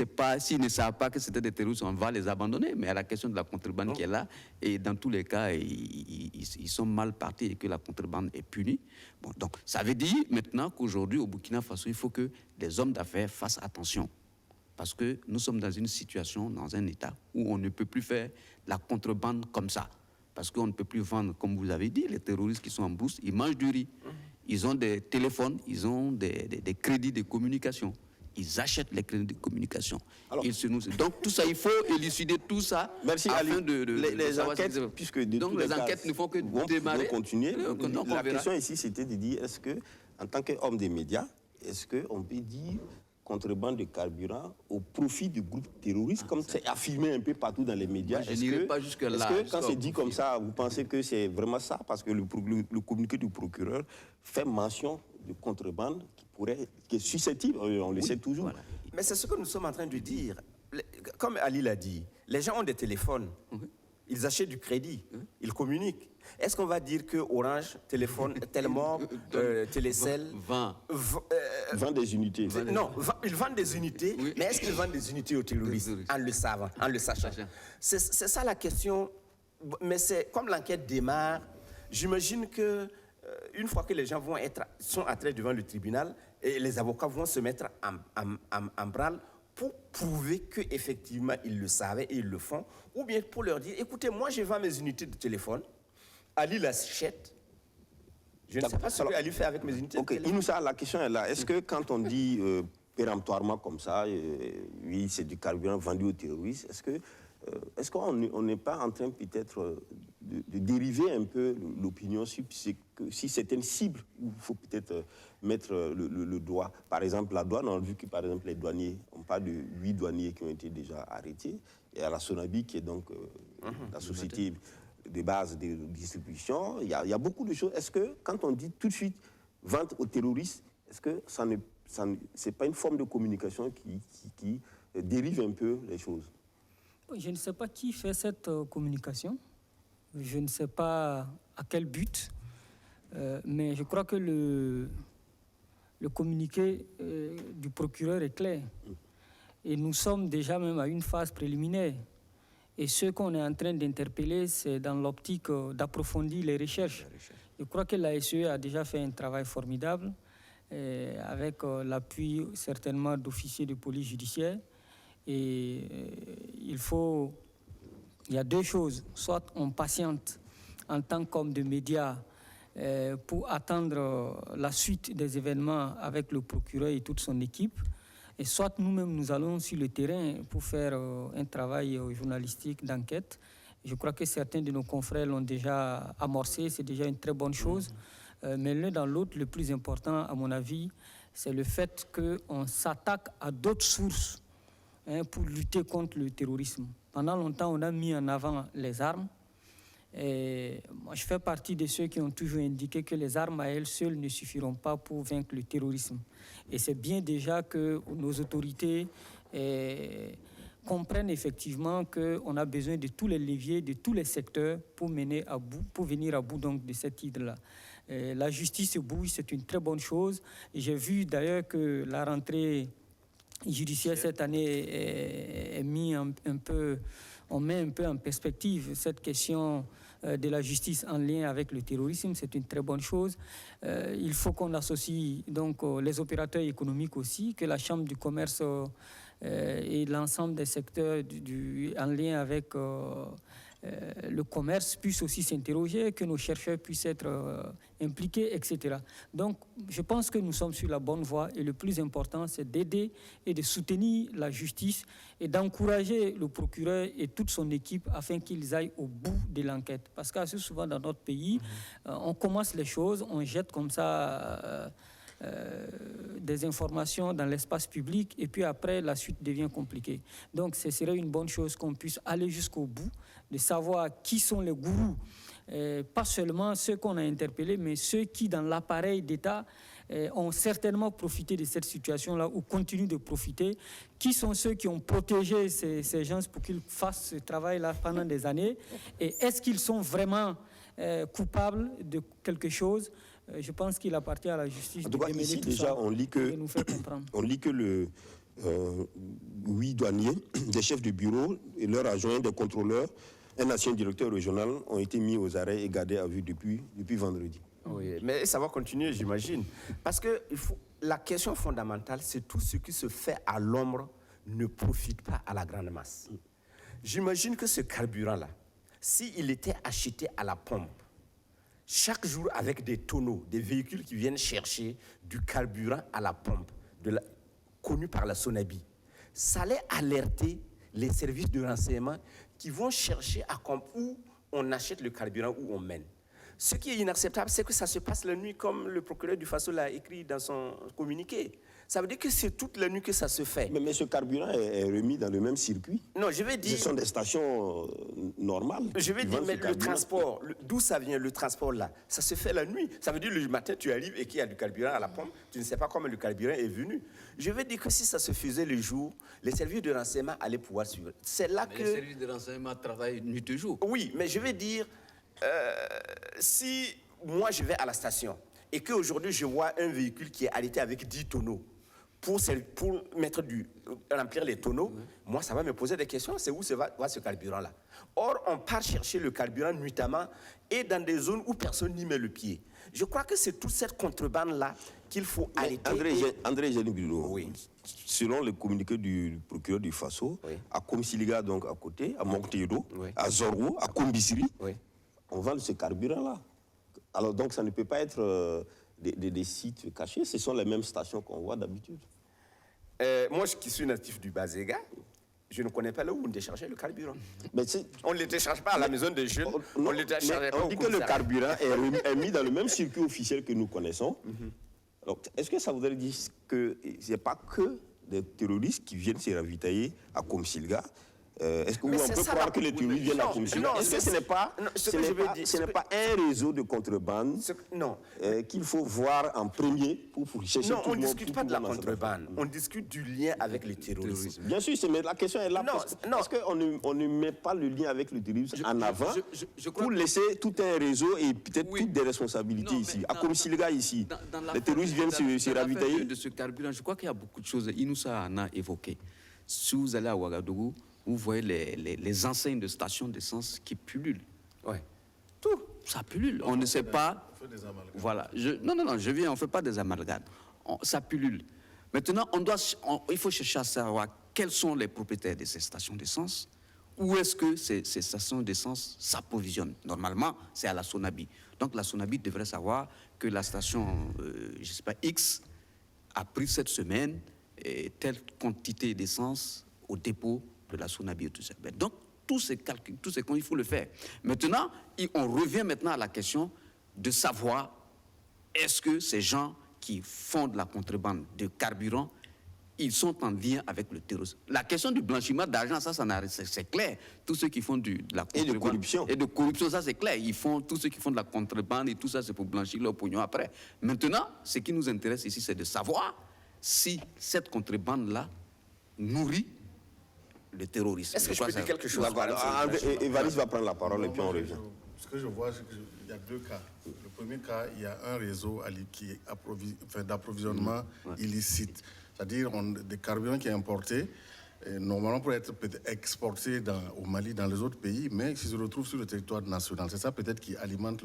ne savent pas que c'était des terroristes, on va les abandonner. Mais il y a la question de la contrebande qui est là. Et dans tous les cas, ils sont mal partis et que la contrebande est punie. Bon, donc, ça veut dire maintenant qu'aujourd'hui, au Burkina Faso, il faut que les hommes d'affaires fassent attention. Parce que nous sommes dans une situation, dans un état où on ne peut plus faire la contrebande comme ça. Parce qu'on ne peut plus vendre, comme vous l'avez dit, les terroristes qui sont en bourse, ils mangent du riz. Ils ont des téléphones, ils ont des crédits de communication. Ils achètent les crédits de communication. Alors, donc tout ça, il faut élucider tout ça. Merci afin Ali. Les enquêtes, puisque donc les enquêtes ne font que démarrer. Continuer. La question ici, c'était de dire, est-ce que, en tant qu'homme des médias, est-ce qu'on peut dire contrebande de carburant au profit du groupe terroriste, comme c'est affirmé un peu partout dans les médias? Moi, je n'irai pas jusque-là. Est-ce que quand c'est dit comme ça, vous pensez que c'est vraiment ça? Parce que le communiqué du procureur fait mention de contrebande qui est susceptible, on le sait toujours. Voilà. Mais c'est ce que nous sommes en train de dire. Comme Ali l'a dit, les gens ont des téléphones, ils achètent du crédit, ils communiquent. Est-ce qu'on va dire que Orange téléphone tellement, Télécell vend des unités? Non, ils vendent des unités, mais est-ce qu'ils vendent des unités aux terroristes en le savant, en le sachant? C'est ça la question. Mais c'est comme l'enquête démarre, j'imagine que une fois que les gens sont entrés devant le tribunal, et les avocats vont se mettre en branle pour prouver qu'effectivement ils le savaient et ils le font, ou bien pour leur dire, écoutez, moi je vends mes unités de téléphone, Ali l'achète. Je ne sais pas ce qu'Ali fait avec mes unités de téléphone. Inoussa, la question est là. Est-ce que quand on dit péremptoirement comme ça, oui, c'est du carburant vendu aux terroristes, est-ce qu'on n'est pas en train peut-être de dériver un peu l'opinion sur si certaines cibles où il faut peut-être mettre le doigt. Par exemple, la douane, on a vu que par exemple les douaniers, on parle de 8 douaniers qui ont été déjà arrêtés, et à la Sonabi qui est donc la société de base de distribution, il y a beaucoup de choses. Est-ce que quand on dit tout de suite vente aux terroristes, est-ce que c'est pas une forme de communication qui dérive un peu les choses? Je ne sais pas qui fait cette communication. Je ne sais pas à quel but. Mais je crois que le communiqué du procureur est clair. Et nous sommes déjà même à une phase préliminaire. Et ce qu'on est en train d'interpeller, c'est dans l'optique d'approfondir les recherches. Je crois que la SE a déjà fait un travail formidable, avec l'appui certainement d'officiers de police judiciaire. Et il y a deux choses. Soit on patiente en tant qu'homme de médias pour attendre la suite des événements avec le procureur et toute son équipe, et soit nous-mêmes nous allons sur le terrain pour faire un travail journalistique d'enquête. Je crois que certains de nos confrères l'ont déjà amorcé, c'est déjà une très bonne chose. Mais l'un dans l'autre, le plus important, à mon avis, c'est le fait qu'on s'attaque à d'autres sources pour lutter contre le terrorisme. Pendant longtemps, on a mis en avant les armes. Et moi, je fais partie de ceux qui ont toujours indiqué que les armes à elles seules ne suffiront pas pour vaincre le terrorisme. Et c'est bien déjà que nos autorités comprennent effectivement qu'on a besoin de tous les leviers, de tous les secteurs pour venir à bout donc, de cette hydre-là. La justice bouge, c'est une très bonne chose. J'ai vu d'ailleurs que la rentrée judiciaire cette année on met un peu en perspective cette question de la justice en lien avec le terrorisme. C'est une très bonne chose. Il faut qu'on associe donc les opérateurs économiques aussi, que la Chambre du commerce et l'ensemble des secteurs en lien avec le commerce puissent aussi s'interroger, que nos chercheurs puissent être impliqués, etc. Donc, je pense que nous sommes sur la bonne voie et le plus important, c'est d'aider et de soutenir la justice et d'encourager le procureur et toute son équipe afin qu'ils aillent au bout de l'enquête. Parce qu'assez souvent dans notre pays, on commence les choses, on jette comme ça des informations dans l'espace public et puis après, la suite devient compliquée. Donc, ce serait une bonne chose qu'on puisse aller jusqu'au bout, de savoir qui sont les gourous, pas seulement ceux qu'on a interpellés, mais ceux qui, dans l'appareil d'État, ont certainement profité de cette situation-là ou continuent de profiter. Qui sont ceux qui ont protégé ces gens pour qu'ils fassent ce travail-là pendant des années? Et est-ce qu'ils sont vraiment coupables de quelque chose? Je pense qu'il appartient à la justice. En tout cas, ici, déjà, on lit que le 8 douaniers, des chefs de bureau et leurs adjoints, des contrôleurs, un ancien directeur régional ont été mis aux arrêts et gardés à vue depuis vendredi. Oui, mais ça va continuer, j'imagine. Parce que la question fondamentale, c'est tout ce qui se fait à l'ombre ne profite pas à la grande masse. J'imagine que ce carburant-là, s'il était acheté à la pompe, chaque jour avec des tonneaux, des véhicules qui viennent chercher du carburant à la pompe, connu par la Sonabi, ça allait alerter les services de renseignement qui vont chercher où on achète le carburant, où on mène. Ce qui est inacceptable, c'est que ça se passe la nuit, comme le procureur du Faso l'a écrit dans son communiqué. Ça veut dire que c'est toute la nuit que ça se fait. Mais ce carburant est remis dans le même circuit. Non, je vais dire... Ce sont des stations normales. Je vais dire, mais le transport, d'où ça vient, le transport là, ça se fait la nuit. Ça veut dire le matin, tu arrives et qu'il y a du carburant à la pompe, tu ne sais pas comment le carburant est venu. Je vais dire que si ça se faisait le jour, les services de renseignement allaient pouvoir suivre. C'est là que... Les services de renseignement travaillent nuit et jour. Oui, mais je vais dire, si moi je vais à la station et qu'aujourd'hui je vois un véhicule qui est arrêté avec 10 tonneaux, pour remplir les tonneaux, moi, ça va me poser des questions. C'est où va ce carburant-là? Or, on part chercher le carburant nuitamment et dans des zones où personne n'y met le pied. Je crois que c'est toute cette contrebande-là qu'il faut arrêter. André Génibilo, oui. Selon le communiqué du procureur du Faso, oui. à Komsiliga, donc à côté, à Montero, oui. à Zorro, à Kombisiri, oui. on vend ce carburant-là. Alors donc ça ne peut pas être des sites cachés, ce sont les mêmes stations qu'on voit d'habitude. Moi, qui suis natif du Bazéga, je ne connais pas là où on déchargeait le carburant. Mais on ne le décharge pas à la maison des jeunes, on le décharge pas. On dit que le carburant est mis dans le même circuit officiel que nous connaissons. Alors, est-ce que ça voudrait dire que ce n'est pas que des terroristes qui viennent se ravitailler à Komsilga? Est-ce qu'on peut croire que les terroristes viennent à Komsilga? Est-ce que ce n'est pas un réseau de contrebande qu'il faut voir en premier pour chercher non, tout le monde? Non, on ne discute pas de la contrebande, on discute du lien avec le terrorisme. Bien sûr, mais la question est là. Est-ce qu'on ne met pas le lien avec le terrorisme en avant pour laisser tout un réseau et peut-être toutes des responsabilités ici? À Komsilga, ici, les terroristes viennent se ravitailler. De ce carburant, je crois qu'il y a beaucoup de choses. Inoussa en a évoqué. Si vous allez à Ouagadougou, vous voyez les enseignes de stations d'essence qui pullulent. Ouais. Tout, ça pullule. On ne sait pas. On fait des amalgames. Voilà. Non, je viens, on ne fait pas des amalgames. Ça pullule. Maintenant, il faut chercher à savoir quels sont les propriétaires de ces stations d'essence. Où est-ce que ces stations d'essence s'approvisionnent? Normalement, c'est à la Sonabi. Donc la Sonabi devrait savoir que la station, je ne sais pas, X, a pris cette semaine telle quantité d'essence au dépôt de la Sonabi et tout ça. Donc, tous ces calculs, il faut le faire. Maintenant, on revient maintenant à la question de savoir est-ce que ces gens qui font de la contrebande de carburant, ils sont en lien avec le terrorisme. La question du blanchiment d'argent, c'est clair. Tous ceux qui font de la contrebande... Et de corruption. Et de corruption, ça c'est clair. Tous ceux qui font de la contrebande et tout ça, c'est pour blanchir leur pognon après. Maintenant, ce qui nous intéresse ici, c'est de savoir si cette contrebande-là nourrit le terrorisme. Est-ce que je peux dire quelque chose? Évariste va prendre la parole et puis on revient. Ce que je vois, c'est qu'il y a deux cas. Le premier cas, il y a un réseau d'approvisionnement illicite. C'est-à-dire des carburants qui sont importés, normalement pour être exportés au Mali, dans les autres pays, mais qui se retrouvent sur le territoire national. C'est ça peut-être qui alimente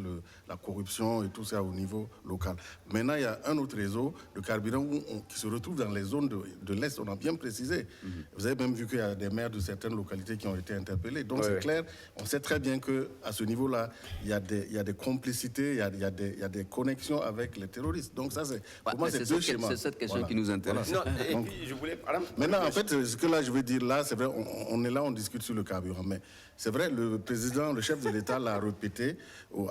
la corruption et tout ça au niveau local. Maintenant, il y a un autre réseau de carburants qui se retrouve dans les zones de l'Est, on a bien précisé. Vous avez même vu qu'il y a des maires de certaines localités qui ont été interpellés. Donc c'est clair, on sait très bien qu'à ce niveau-là, il y a des complicités, il y a des connexions avec les terroristes. Donc ça, pour moi, c'est deux schémas. C'est cette question qui nous intéresse. Voilà. Non, et puis, je voulais... Maintenant, en fait, ce que là, je veux dire, là, c'est vrai, on est là, on discute sur le carburant. Mais c'est vrai, le président, le chef de l'État l'a répété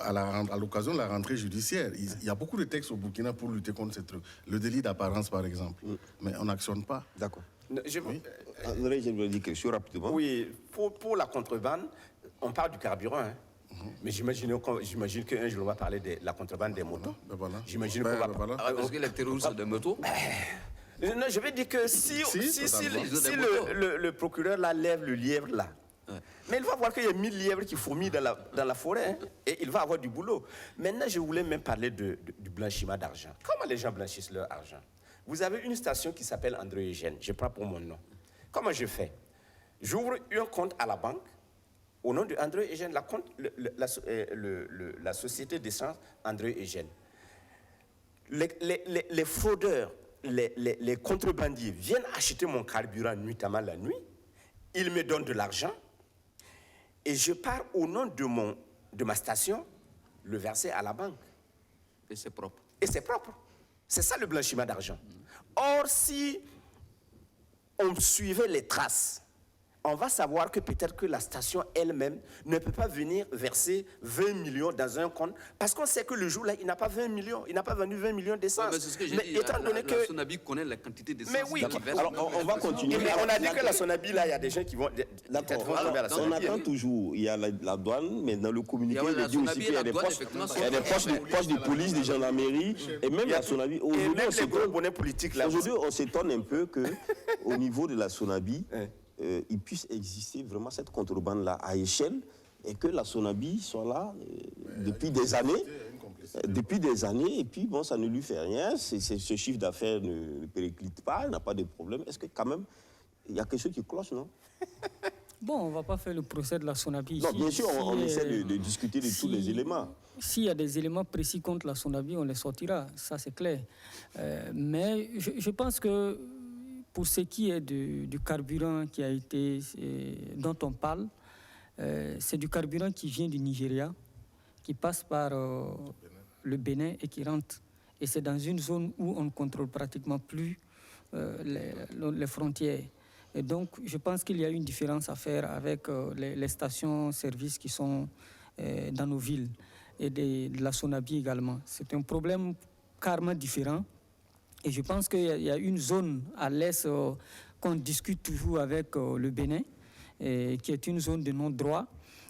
à l'occasion de la rentrée judiciaire. Il y a beaucoup de textes au Burkina pour lutter contre ces trucs. Le délit d'apparence, par exemple. Mais on n'actionne pas. D'accord. André, je veux dire quelque chose rapidement. Oui, pour la contrebande, on parle du carburant, hein. Mais j'imagine qu'un jour on va parler de la contrebande des motos. Voilà. J'imagine qu'on va parler. Parce que les terroristes sont des motos. Non, je vais dire que si le procureur là lève le lièvre là, mais il va voir qu'il y a 1000 lièvres qui fourmillent dans la forêt, hein, et il va avoir du boulot. Maintenant, je voulais même parler du blanchiment d'argent. Comment les gens blanchissent leur argent? Vous avez une station qui s'appelle André Eugène, je prends pour mon nom. Comment je fais? J'ouvre un compte à la banque au nom de André Eugène, la société d'essence André Eugène. Les fraudeurs, les contrebandiers viennent acheter mon carburant nuitamment la nuit, ils me donnent de l'argent et je pars au nom de ma station le verser à la banque. Et c'est propre. Et c'est propre. C'est ça le blanchiment d'argent. Or, si on suivait les traces, on va savoir que peut-être que la station elle-même ne peut pas venir verser 20 millions dans un compte parce qu'on sait que le jour-là, il n'a pas 20 millions, il n'a pas vendu 20 millions d'essence. Ouais, c'est ce que j'ai dit. Étant donné que la Sonabi connaît la quantité d'essence. Mais oui, alors on va continuer. Mais on a dit que la Sonabi, là, il y a des gens qui vont... On attend toujours, il y a la douane, mais dans le communiqué, il dit aussi qu'il y a des postes de police, de gendarmerie, et même la Sonabi. Aujourd'hui, on s'étonne un peu qu'au niveau de la Sonabi, il puisse exister vraiment cette contrebande-là à échelle et que la Sonabi soit là depuis des années. depuis des années, et puis bon, ça ne lui fait rien, ce chiffre d'affaires ne périclite pas, il n'a pas de problème. Est-ce que quand même, il y a quelque chose qui cloche, non? Bon, on ne va pas faire le procès de la Sonabi ici. Non, bien sûr, on essaie de discuter de tous les éléments. S'il y a des éléments précis contre la Sonabi, on les sortira, ça c'est clair. Mais je pense que pour ce qui est du carburant qui a été, dont on parle, c'est du carburant qui vient du Nigeria, qui passe par le Bénin et qui rentre. Et c'est dans une zone où on ne contrôle pratiquement plus les frontières. Et donc, je pense qu'il y a une différence à faire avec les stations-service qui sont dans nos villes et de la Sonabi également. C'est un problème carrément différent. Et je pense qu'il y a une zone à l'est qu'on discute toujours avec le Bénin, qui est une zone de non-droit.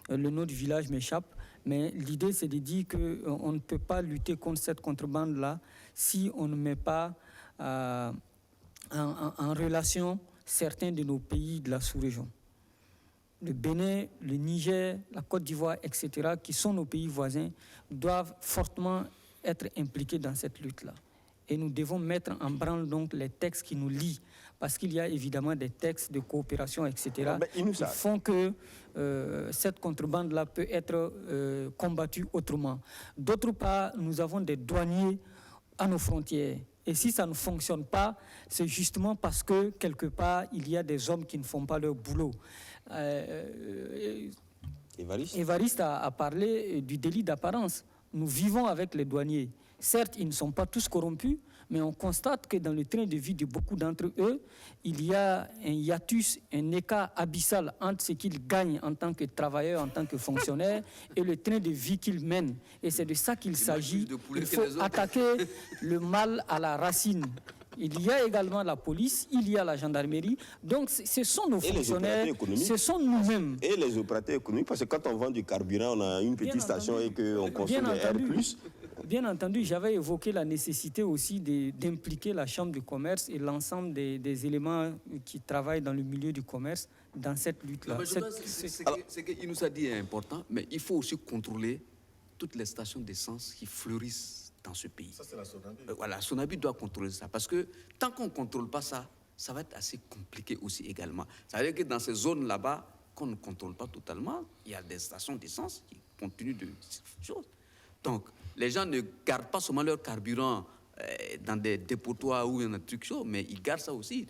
Le nom du village m'échappe. Mais l'idée, c'est de dire qu'on ne peut pas lutter contre cette contrebande-là si on ne met pas en relation certains de nos pays de la sous-région. Le Bénin, le Niger, la Côte d'Ivoire, etc., qui sont nos pays voisins, doivent fortement être impliqués dans cette lutte-là. Et nous devons mettre en branle donc les textes qui nous lient, parce qu'il y a évidemment des textes de coopération, etc., qui font que cette contrebande-là peut être combattue autrement. D'autre part, nous avons des douaniers à nos frontières. Et si ça ne fonctionne pas, c'est justement parce que, quelque part, il y a des hommes qui ne font pas leur boulot. Évariste a parlé du délit d'apparence. Nous vivons avec les douaniers. Certes, ils ne sont pas tous corrompus, mais on constate que dans le train de vie de beaucoup d'entre eux, il y a un hiatus, un écart abyssal entre ce qu'ils gagnent en tant que travailleurs, en tant que fonctionnaires, et le train de vie qu'ils mènent. Et c'est de ça qu'il s'agit. Il faut attaquer le mal à la racine. Il y a également la police, il y a la gendarmerie. Donc, ce sont nos fonctionnaires, ce sont nous-mêmes. Et les opérateurs économiques, parce que quand on vend du carburant, on a une petite station et qu'on consomme des R+. Bien entendu, j'avais évoqué la nécessité aussi d'impliquer la Chambre du commerce et l'ensemble des éléments qui travaillent dans le milieu du commerce dans cette lutte-là. Ce qu'il nous a dit est important, mais il faut aussi contrôler toutes les stations d'essence qui fleurissent dans ce pays. Ça, c'est la Sonabi. Voilà, Sonabi doit contrôler ça, parce que tant qu'on ne contrôle pas ça, ça va être assez compliqué aussi également. Ça veut dire que dans ces zones là-bas, qu'on ne contrôle pas totalement, il y a des stations d'essence qui continuent de choses. Donc, les gens ne gardent pas seulement leur carburant dans des dépotoirs ou dans des trucs chauds, mais ils gardent ça aussi.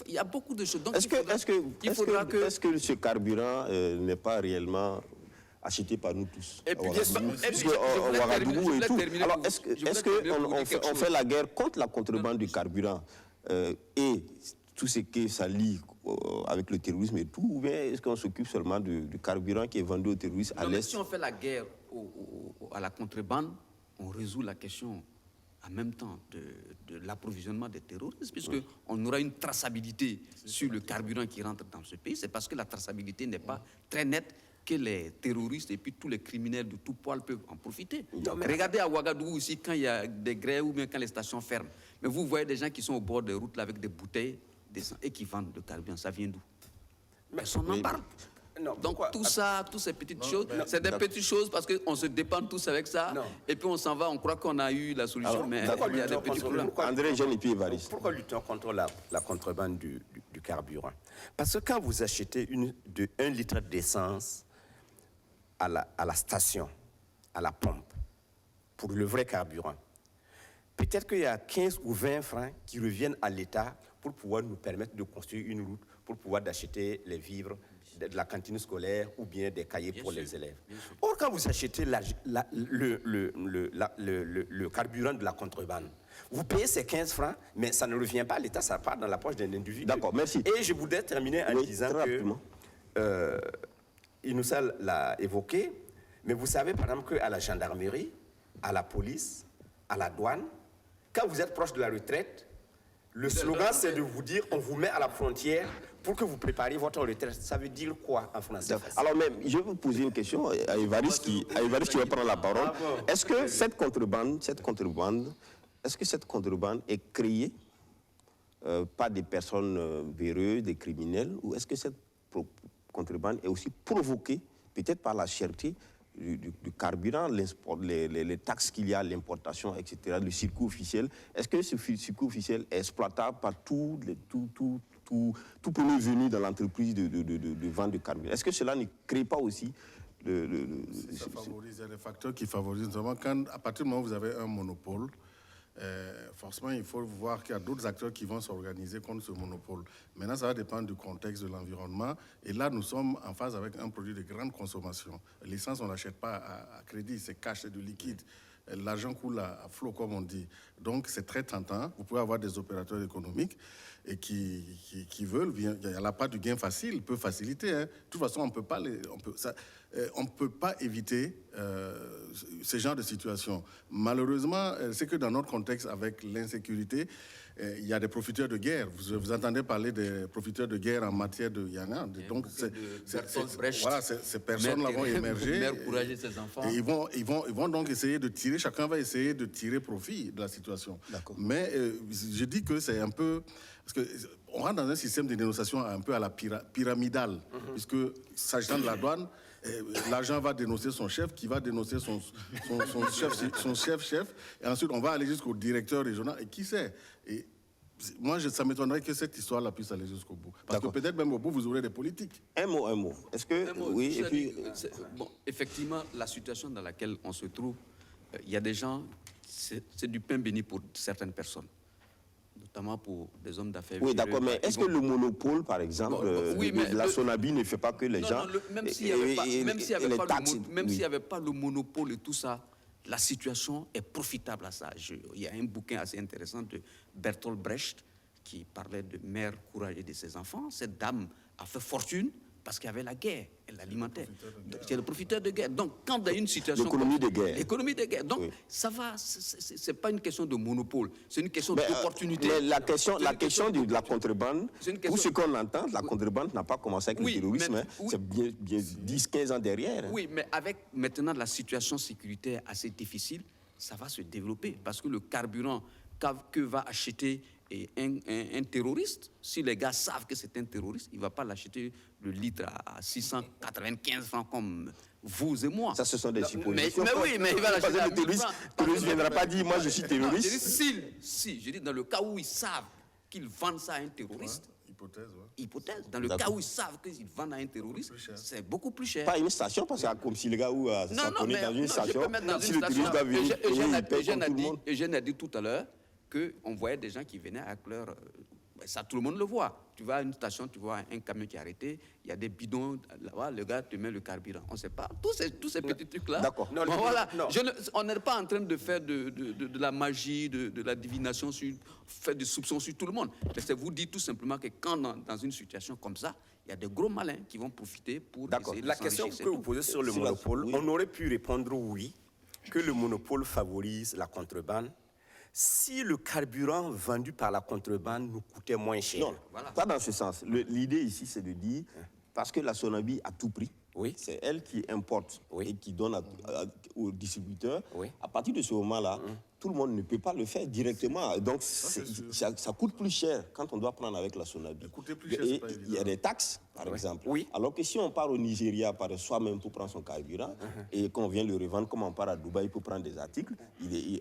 Il y a beaucoup de choses. Est-ce que ce carburant n'est pas réellement acheté par nous tous? Et puis, alors, est-ce qu'on fait la guerre contre la contrebande du carburant et tout ce que ça lie avec le terrorisme et tout, ou bien est-ce qu'on s'occupe seulement du carburant qui est vendu aux terroristes à l'Est? Si on fait la guerre à la contrebande, on résout la question en même temps de l'approvisionnement des terroristes, puisqu'on aura une traçabilité sur le carburant qui rentre dans ce pays. C'est parce que la traçabilité n'est pas très nette que les terroristes et puis tous les criminels de tout poil peuvent en profiter. Regardez à Ouagadougou aussi, quand il y a des grèves ou bien quand les stations ferment. Mais vous voyez des gens qui sont au bord des routes là, avec des bouteilles et qui vendent le carburant. Ça vient d'où? Personne n'en parle. Non, donc tout ça, toutes ces petites choses, c'est des petites choses parce qu'on se dépend tous avec ça. Et puis on s'en va, on croit qu'on a eu la solution. Alors, mais il y a des petits problèmes. André Jean et puis Évariste. Pourquoi luttons contre la contrebande du carburant? Parce que quand vous achetez 1 litre d'essence à la station, à la pompe, pour le vrai carburant, peut-être qu'il y a 15 ou 20 francs qui reviennent à l'État pour pouvoir nous permettre de construire une route, pour pouvoir acheter les vivres de la cantine scolaire ou bien des cahiers pour les élèves. Or, quand vous achetez le carburant de la contrebande, vous payez ces 15 francs, mais ça ne revient pas à l'État, ça part dans la poche d'un individu. D'accord, merci. Et je voudrais terminer en disant que Inoussa l'a évoqué, mais vous savez par exemple qu'à la gendarmerie, à la police, à la douane, quand vous êtes proche de la retraite, le slogan c'est de vous dire on vous met à la frontière pour que vous prépariez votre retraite. Ça veut dire quoi en français? Alors même, je vais vous poser une question à Évariste qui va prendre la parole. Est-ce que cette contrebande est créée par des personnes véreuses, des criminels, ou est-ce que cette contrebande est aussi provoquée peut-être par la cherté carburant, les taxes qu'il y a à l'importation, etc., le circuit officiel, est-ce que ce circuit officiel est exploitable par tout premier venu dans l'entreprise de vente de carburant? Est-ce que cela ne crée pas aussi Ça favorise, il y a des facteurs qui favorisent, notamment quand, à partir du moment où vous avez un monopole, forcément, il faut voir qu'il y a d'autres acteurs qui vont s'organiser contre ce monopole. Maintenant, ça va dépendre du contexte de l'environnement. Et là, nous sommes en phase avec un produit de grande consommation. L'essence, on ne l'achète pas à crédit, c'est cash, c'est du liquide. L'argent coule à flot, comme on dit. Donc, c'est très tentant. Vous pouvez avoir des opérateurs économiques et qui veulent, il n'y a pas du gain facile, peut faciliter. Hein. De toute façon, on ne peut pas éviter ce genre de situation. Malheureusement, c'est que dans notre contexte, avec l'insécurité, il y a des profiteurs de guerre. Vous entendez parler des profiteurs de guerre en matière de Yana. Donc, voilà, ces personnes-là vont émerger. Mère courageuse ses enfants. Et ils vont donc essayer de tirer, chacun va essayer de tirer profit de la situation. Mais je dis que c'est un peu... Parce qu'on rentre dans un système de dénonciation un peu à la pyramidale, puisque s'agissant de la douane, l'agent va dénoncer son chef, qui va dénoncer son chef, et ensuite on va aller jusqu'au directeur régional, et qui sait. Et moi, ça m'étonnerait que cette histoire-là puisse aller jusqu'au bout. Parce que peut-être même au bout, vous aurez des politiques. Un mot. Est-ce que... Oui, et puis... Bon, effectivement, la situation dans laquelle on se trouve, il y a des gens, c'est du pain béni pour certaines personnes, notamment pour des hommes d'affaires. Oui, d'accord, mais est-ce que le monopole, par exemple, de la Sonabi ne fait pas que les gens... Même s'il n'y avait pas le monopole et tout ça, la situation est profitable à ça. Il y a un bouquin assez intéressant de Bertolt Brecht qui parlait de mère courageuse de ses enfants. Cette dame a fait fortune parce qu'il y avait la guerre, elle l'alimentait. C'est le profiteur de guerre. Donc, quand il y a une situation... L'économie de guerre. L'économie de guerre. Donc, ça va, c'est pas une question de monopole, c'est une question d'opportunité. Mais la question de la contrebande, pour ce qu'on entend, la contrebande n'a pas commencé avec le terrorisme, c'est bien 10-15 ans derrière. Oui, mais avec maintenant la situation sécuritaire assez difficile, ça va se développer parce que le carburant que va acheter un terroriste, si les gars savent que c'est un terroriste, il ne va pas l'acheter le litre à 695 francs comme vous et moi. Ça, ce sont des suppositions. Mais oui, mais il va l'acheter à 1000 francs. Le terroriste ne viendra pas dire, moi je suis terroriste. Je dis, dans le cas où ils savent qu'ils vendent ça à un terroriste, hypothèse. Dans le cas où ils savent qu'ils vendent à un terroriste, c'est beaucoup plus cher. Pas une station, parce que comme si le gars où ça connaît dans une station, si le terroriste doit venir, il paye comme tout le monde. Et je l'ai dit tout à l'heure qu'on voyait des gens qui venaient avec leur... Ça, tout le monde le voit. Tu vas à une station, tu vois un camion qui est arrêté, il y a des bidons, là-bas, le gars te met le carburant. On ne sait pas. Tous ces petits trucs-là. D'accord. On n'est pas en train de faire de la magie, de la divination, faire des soupçons sur tout le monde. Mais c'est vous dire tout simplement que quand dans une situation comme ça, il y a des gros malins qui vont profiter pour essayer de La question que vous posez sur le monopole, on aurait pu répondre oui, que le monopole favorise la contrebande, si le carburant vendu par la contrebande nous coûtait moins cher. Non, pas dans ce sens. L'idée ici, c'est de dire, parce que la Sonabi a tout prix, c'est elle qui importe et qui donne aux distributeurs. À partir de ce moment-là, tout le monde ne peut pas le faire directement. Donc, ça coûte plus cher quand on doit prendre avec la Sonabi. Et il y a des taxes, par exemple. Alors que si on part au Nigeria par soi-même pour prendre son carburant et qu'on vient le revendre comme on part à Dubaï pour prendre des articles,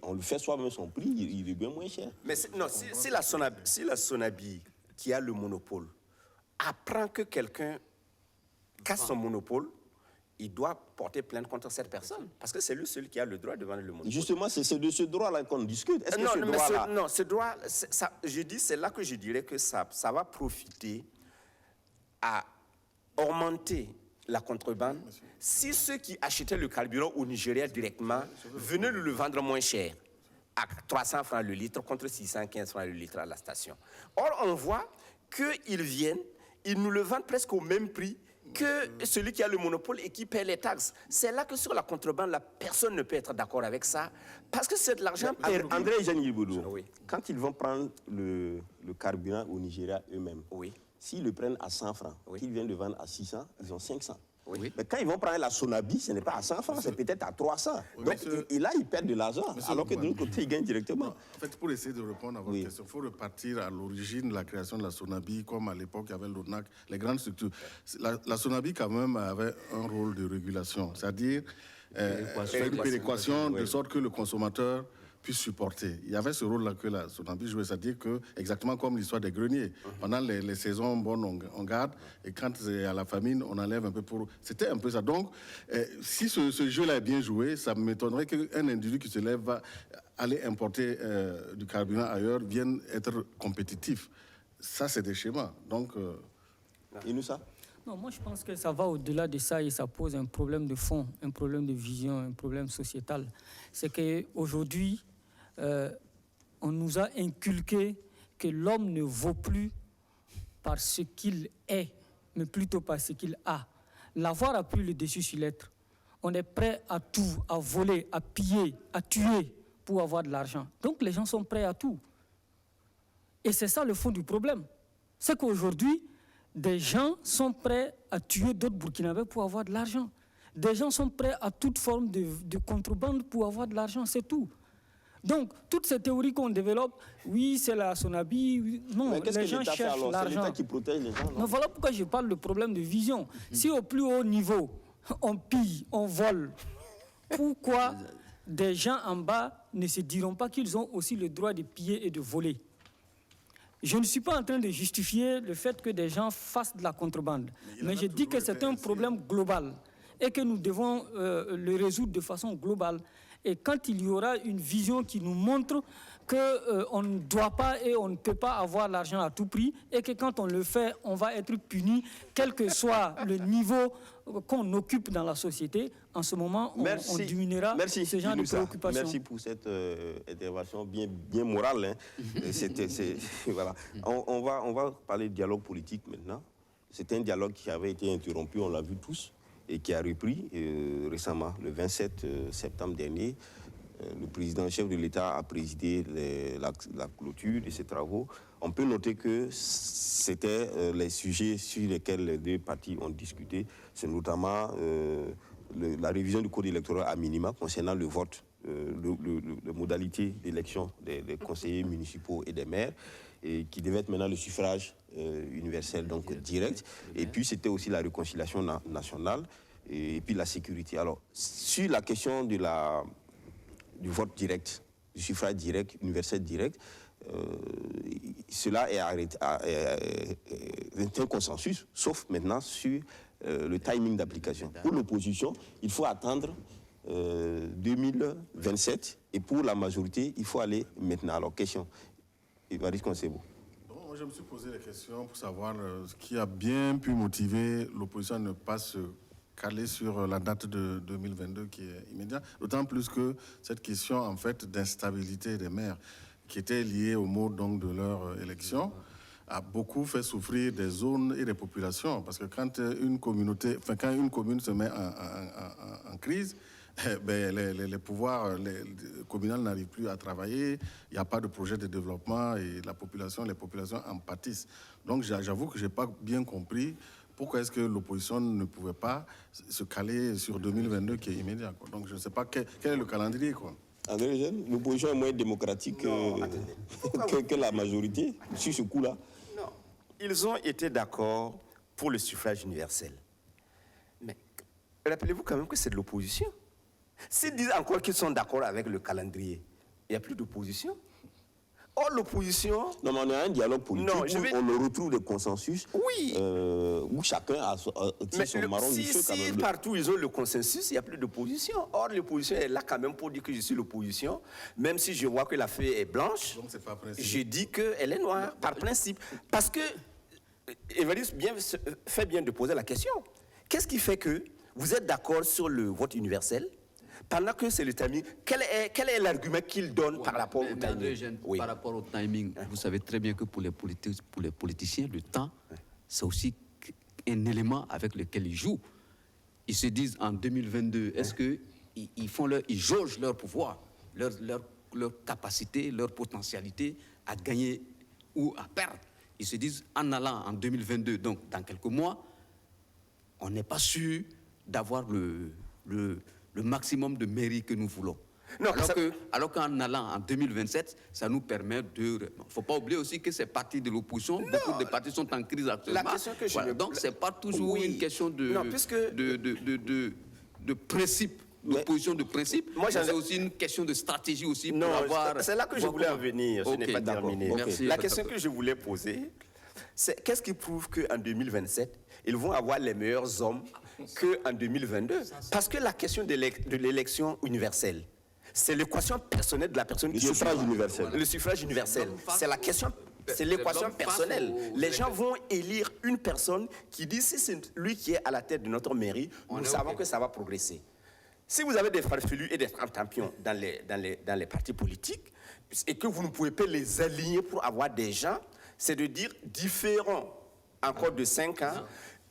on le fait soi-même son prix, il est bien moins cher. Mais si la Sonabi, qui a le monopole, apprend que quelqu'un casse son monopole, il doit porter plainte contre cette personne. Parce que c'est lui celui qui a le droit de vendre le monopole. Justement, c'est de ce droit-là qu'on discute. Est-ce que ce droit-là... Non, ce droit, c'est là que je dirais que ça va profiter à augmenter la contrebande si ceux qui achetaient le carburant au Nigeria directement venaient le vendre moins cher, à 300 francs le litre contre 615 francs le litre à la station. Or, on voit qu'ils viennent, ils nous le vendent presque au même prix que celui qui a le monopole et qui paie les taxes. C'est là que sur la contrebande, la personne ne peut être d'accord avec ça, parce que c'est de l'argent... André et Jean Yilboudou, quand ils vont prendre le carburant au Nigeria eux-mêmes, s'ils le prennent à 100 francs, qu'ils viennent de vendre à 600, ils ont 500. Mais quand ils vont prendre la Sonabi, ce n'est pas à 100 francs, c'est peut-être à 300. Donc, et là, ils perdent de l'argent, alors que de l'autre côté, ils gagnent directement. Non, en fait, pour essayer de répondre à votre question, il faut repartir à l'origine de la création de la Sonabi, comme à l'époque, il y avait l'ONAC, les grandes structures. La Sonabi, quand même, avait un rôle de régulation. C'est-à-dire, péréquation de sorte que le consommateur puisse supporter. Il y avait ce rôle-là que la Sonabi jouait, c'est-à-dire que, exactement comme l'histoire des greniers, pendant les saisons bonnes, on garde, et quand c'est à la famine, on enlève un peu pour... C'était un peu ça. Donc, si ce jeu-là est bien joué, ça m'étonnerait qu'un individu qui se lève va aller importer du carburant ailleurs, vienne être compétitif. Ça, c'est des schémas. Donc... Et nous, ça? Non, moi je pense que ça va au-delà de ça et ça pose un problème de fond, un problème de vision, un problème sociétal. C'est qu'aujourd'hui, on nous a inculqué que l'homme ne vaut plus par ce qu'il est, mais plutôt par ce qu'il a. L'avoir a pris le dessus sur l'être. On est prêt à tout, à voler, à piller, à tuer pour avoir de l'argent. Donc les gens sont prêts à tout. Et c'est ça le fond du problème. C'est qu'aujourd'hui, des gens sont prêts à tuer d'autres Burkinabés pour avoir de l'argent. Des gens sont prêts à toute forme de contrebande pour avoir de l'argent, c'est tout. Donc, toutes ces théories qu'on développe, oui, c'est la Sonabi, oui, non, les gens cherchent l'argent. C'est l'État qui protège les gens, non? Voilà pourquoi je parle de problème de vision. Si au plus haut niveau, on pille, on vole, pourquoi des gens en bas ne se diront pas qu'ils ont aussi le droit de piller et de voler? Je ne suis pas en train de justifier le fait que des gens fassent de la contrebande, mais je dis que c'est un problème global et que nous devons le résoudre de façon globale. Et quand il y aura une vision qui nous montre qu'on ne doit pas et on ne peut pas avoir l'argent à tout prix et que quand on le fait, on va être puni, quel que soit le niveau qu'on occupe dans la société, en ce moment, on diminuera ce genre de préoccupations. Merci pour cette intervention bien morale. Hein. Voilà. On va parler de dialogue politique maintenant. C'est un dialogue qui avait été interrompu, on l'a vu tous, et qui a repris récemment, le 27 septembre dernier. Le président chef de l'État a présidé la clôture de ces travaux. On peut noter que c'était les sujets sur lesquels les deux parties ont discuté. C'est notamment la révision du code électoral à minima concernant le vote, les modalités d'élection des conseillers municipaux et des maires, et qui devait être maintenant le suffrage universel, donc direct. Et puis c'était aussi la réconciliation nationale et puis la sécurité. Alors, sur la question du vote direct, du suffrage direct, universel direct, cela est un consensus, sauf maintenant sur le timing d'application. Pour l'opposition, il faut attendre 2027 et pour la majorité, il faut aller maintenant. Alors, question, Évariste Concebo. Moi, je me suis posé la question pour savoir ce qui a bien pu motiver l'opposition à ne pas se caler sur la date de 2022 qui est immédiate. D'autant plus que cette question, en fait, d'instabilité des maires, qui était liée au mode donc, de leur élection, a beaucoup fait souffrir des zones et des populations. Parce que quand une commune se met en crise, les pouvoirs communaux n'arrivent plus à travailler, il n'y a pas de projet de développement et les populations en pâtissent. Donc j'avoue que je n'ai pas bien compris pourquoi est-ce que l'opposition ne pouvait pas se caler sur 2022 qui est immédiat, quoi. Donc je ne sais pas quel est le calendrier, quoi. André Eugène, l'opposition est moins démocratique que la majorité sur ce coup-là. Non, ils ont été d'accord pour le suffrage universel. Mais rappelez-vous quand même que c'est de l'opposition. S'ils disent encore qu'ils sont d'accord avec le calendrier, il n'y a plus d'opposition. Or, l'opposition... Non, mais on a un dialogue politique où on retrouve des consensus. Oui. Où chacun a son marron du feu. Si partout ils ont le consensus, il n'y a plus d'opposition. Or, l'opposition est là quand même pour dire que je suis l'opposition. Même si je vois que la feuille est blanche, donc c'est pas principe. Je dis qu'elle est noire, par principe. Parce que, Évariste fait bien de poser la question. Qu'est-ce qui fait que vous êtes d'accord sur le vote universel pendant que c'est le timing? Quel est l'argument qu'il donne par rapport au timing? Par rapport au timing, vous savez très bien que pour les politiciens, le temps, c'est aussi un élément avec lequel ils jouent. Ils se disent en 2022, est-ce qu'ils jaugent leur pouvoir, leur capacité, leur potentialité à gagner ou à perdre. Ils se disent en allant en 2022, donc dans quelques mois, on n'est pas sûr d'avoir le maximum de mairies que nous voulons. Non, alors qu'en allant en 2027, ça nous permet de... Il ne faut pas oublier aussi que ces partis de l'opposition, beaucoup de partis sont en crise actuellement. La question que donc, ce n'est pas toujours une question de principe notre position de principe. Moi, c'est aussi une question de stratégie aussi. Non, pour avoir... c'est là que je voulais en venir. Ce n'est pas terminé. Merci. La question que je voulais poser, c'est qu'est-ce qui prouve qu'en 2027, ils vont avoir les meilleurs hommes qu'en 2022? Parce que la question de l'élection universelle, c'est l'équation personnelle de la personne qui est... Le suffrage universel. Le suffrage universel. C'est la question... C'est l'équation personnelle. Les gens vont élire une personne qui dit si c'est lui qui est à la tête de notre mairie, nous savons que ça va progresser. Si vous avez des farfelus et des champions dans les partis politiques et que vous ne pouvez pas les aligner pour avoir des gens, c'est de dire différents encore de 5 ans,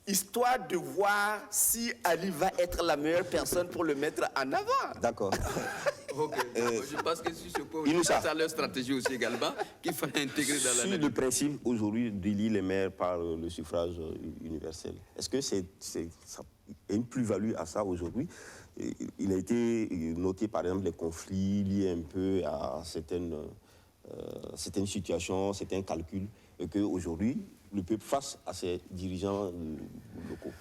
histoire de voir si Ali va être la meilleure personne pour le mettre en avant. D'accord. Je pense que sur ce point, c'est leur stratégie aussi également qu'il faut intégrer dans la... Sur le principe aujourd'hui d'élire les maires par le suffrage universel, est-ce que ça a une plus-value à ça aujourd'hui? Il a été noté par exemple les conflits liés un peu à certaines situations, certains calculs, et qu'aujourd'hui, le peuple face à ses dirigeants locaux.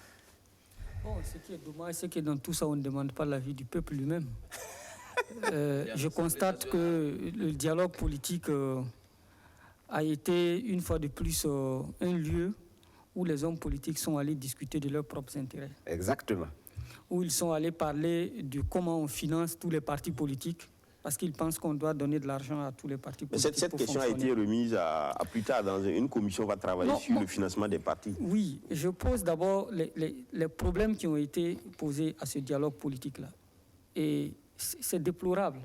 Bon, ce qui est dommage, c'est que dans tout ça, on ne demande pas l'avis du peuple lui-même. Je constate que le dialogue politique a été, une fois de plus, un lieu où les hommes politiques sont allés discuter de leurs propres intérêts. Exactement. Où ils sont allés parler de comment on finance tous les partis politiques, parce qu'ils pensent qu'on doit donner de l'argent à tous les partis politiques. Mais cette question a été remise à plus tard dans une commission qui va travailler sur le financement des partis. Oui, je pose d'abord les problèmes qui ont été posés à ce dialogue politique-là. Et c'est déplorable.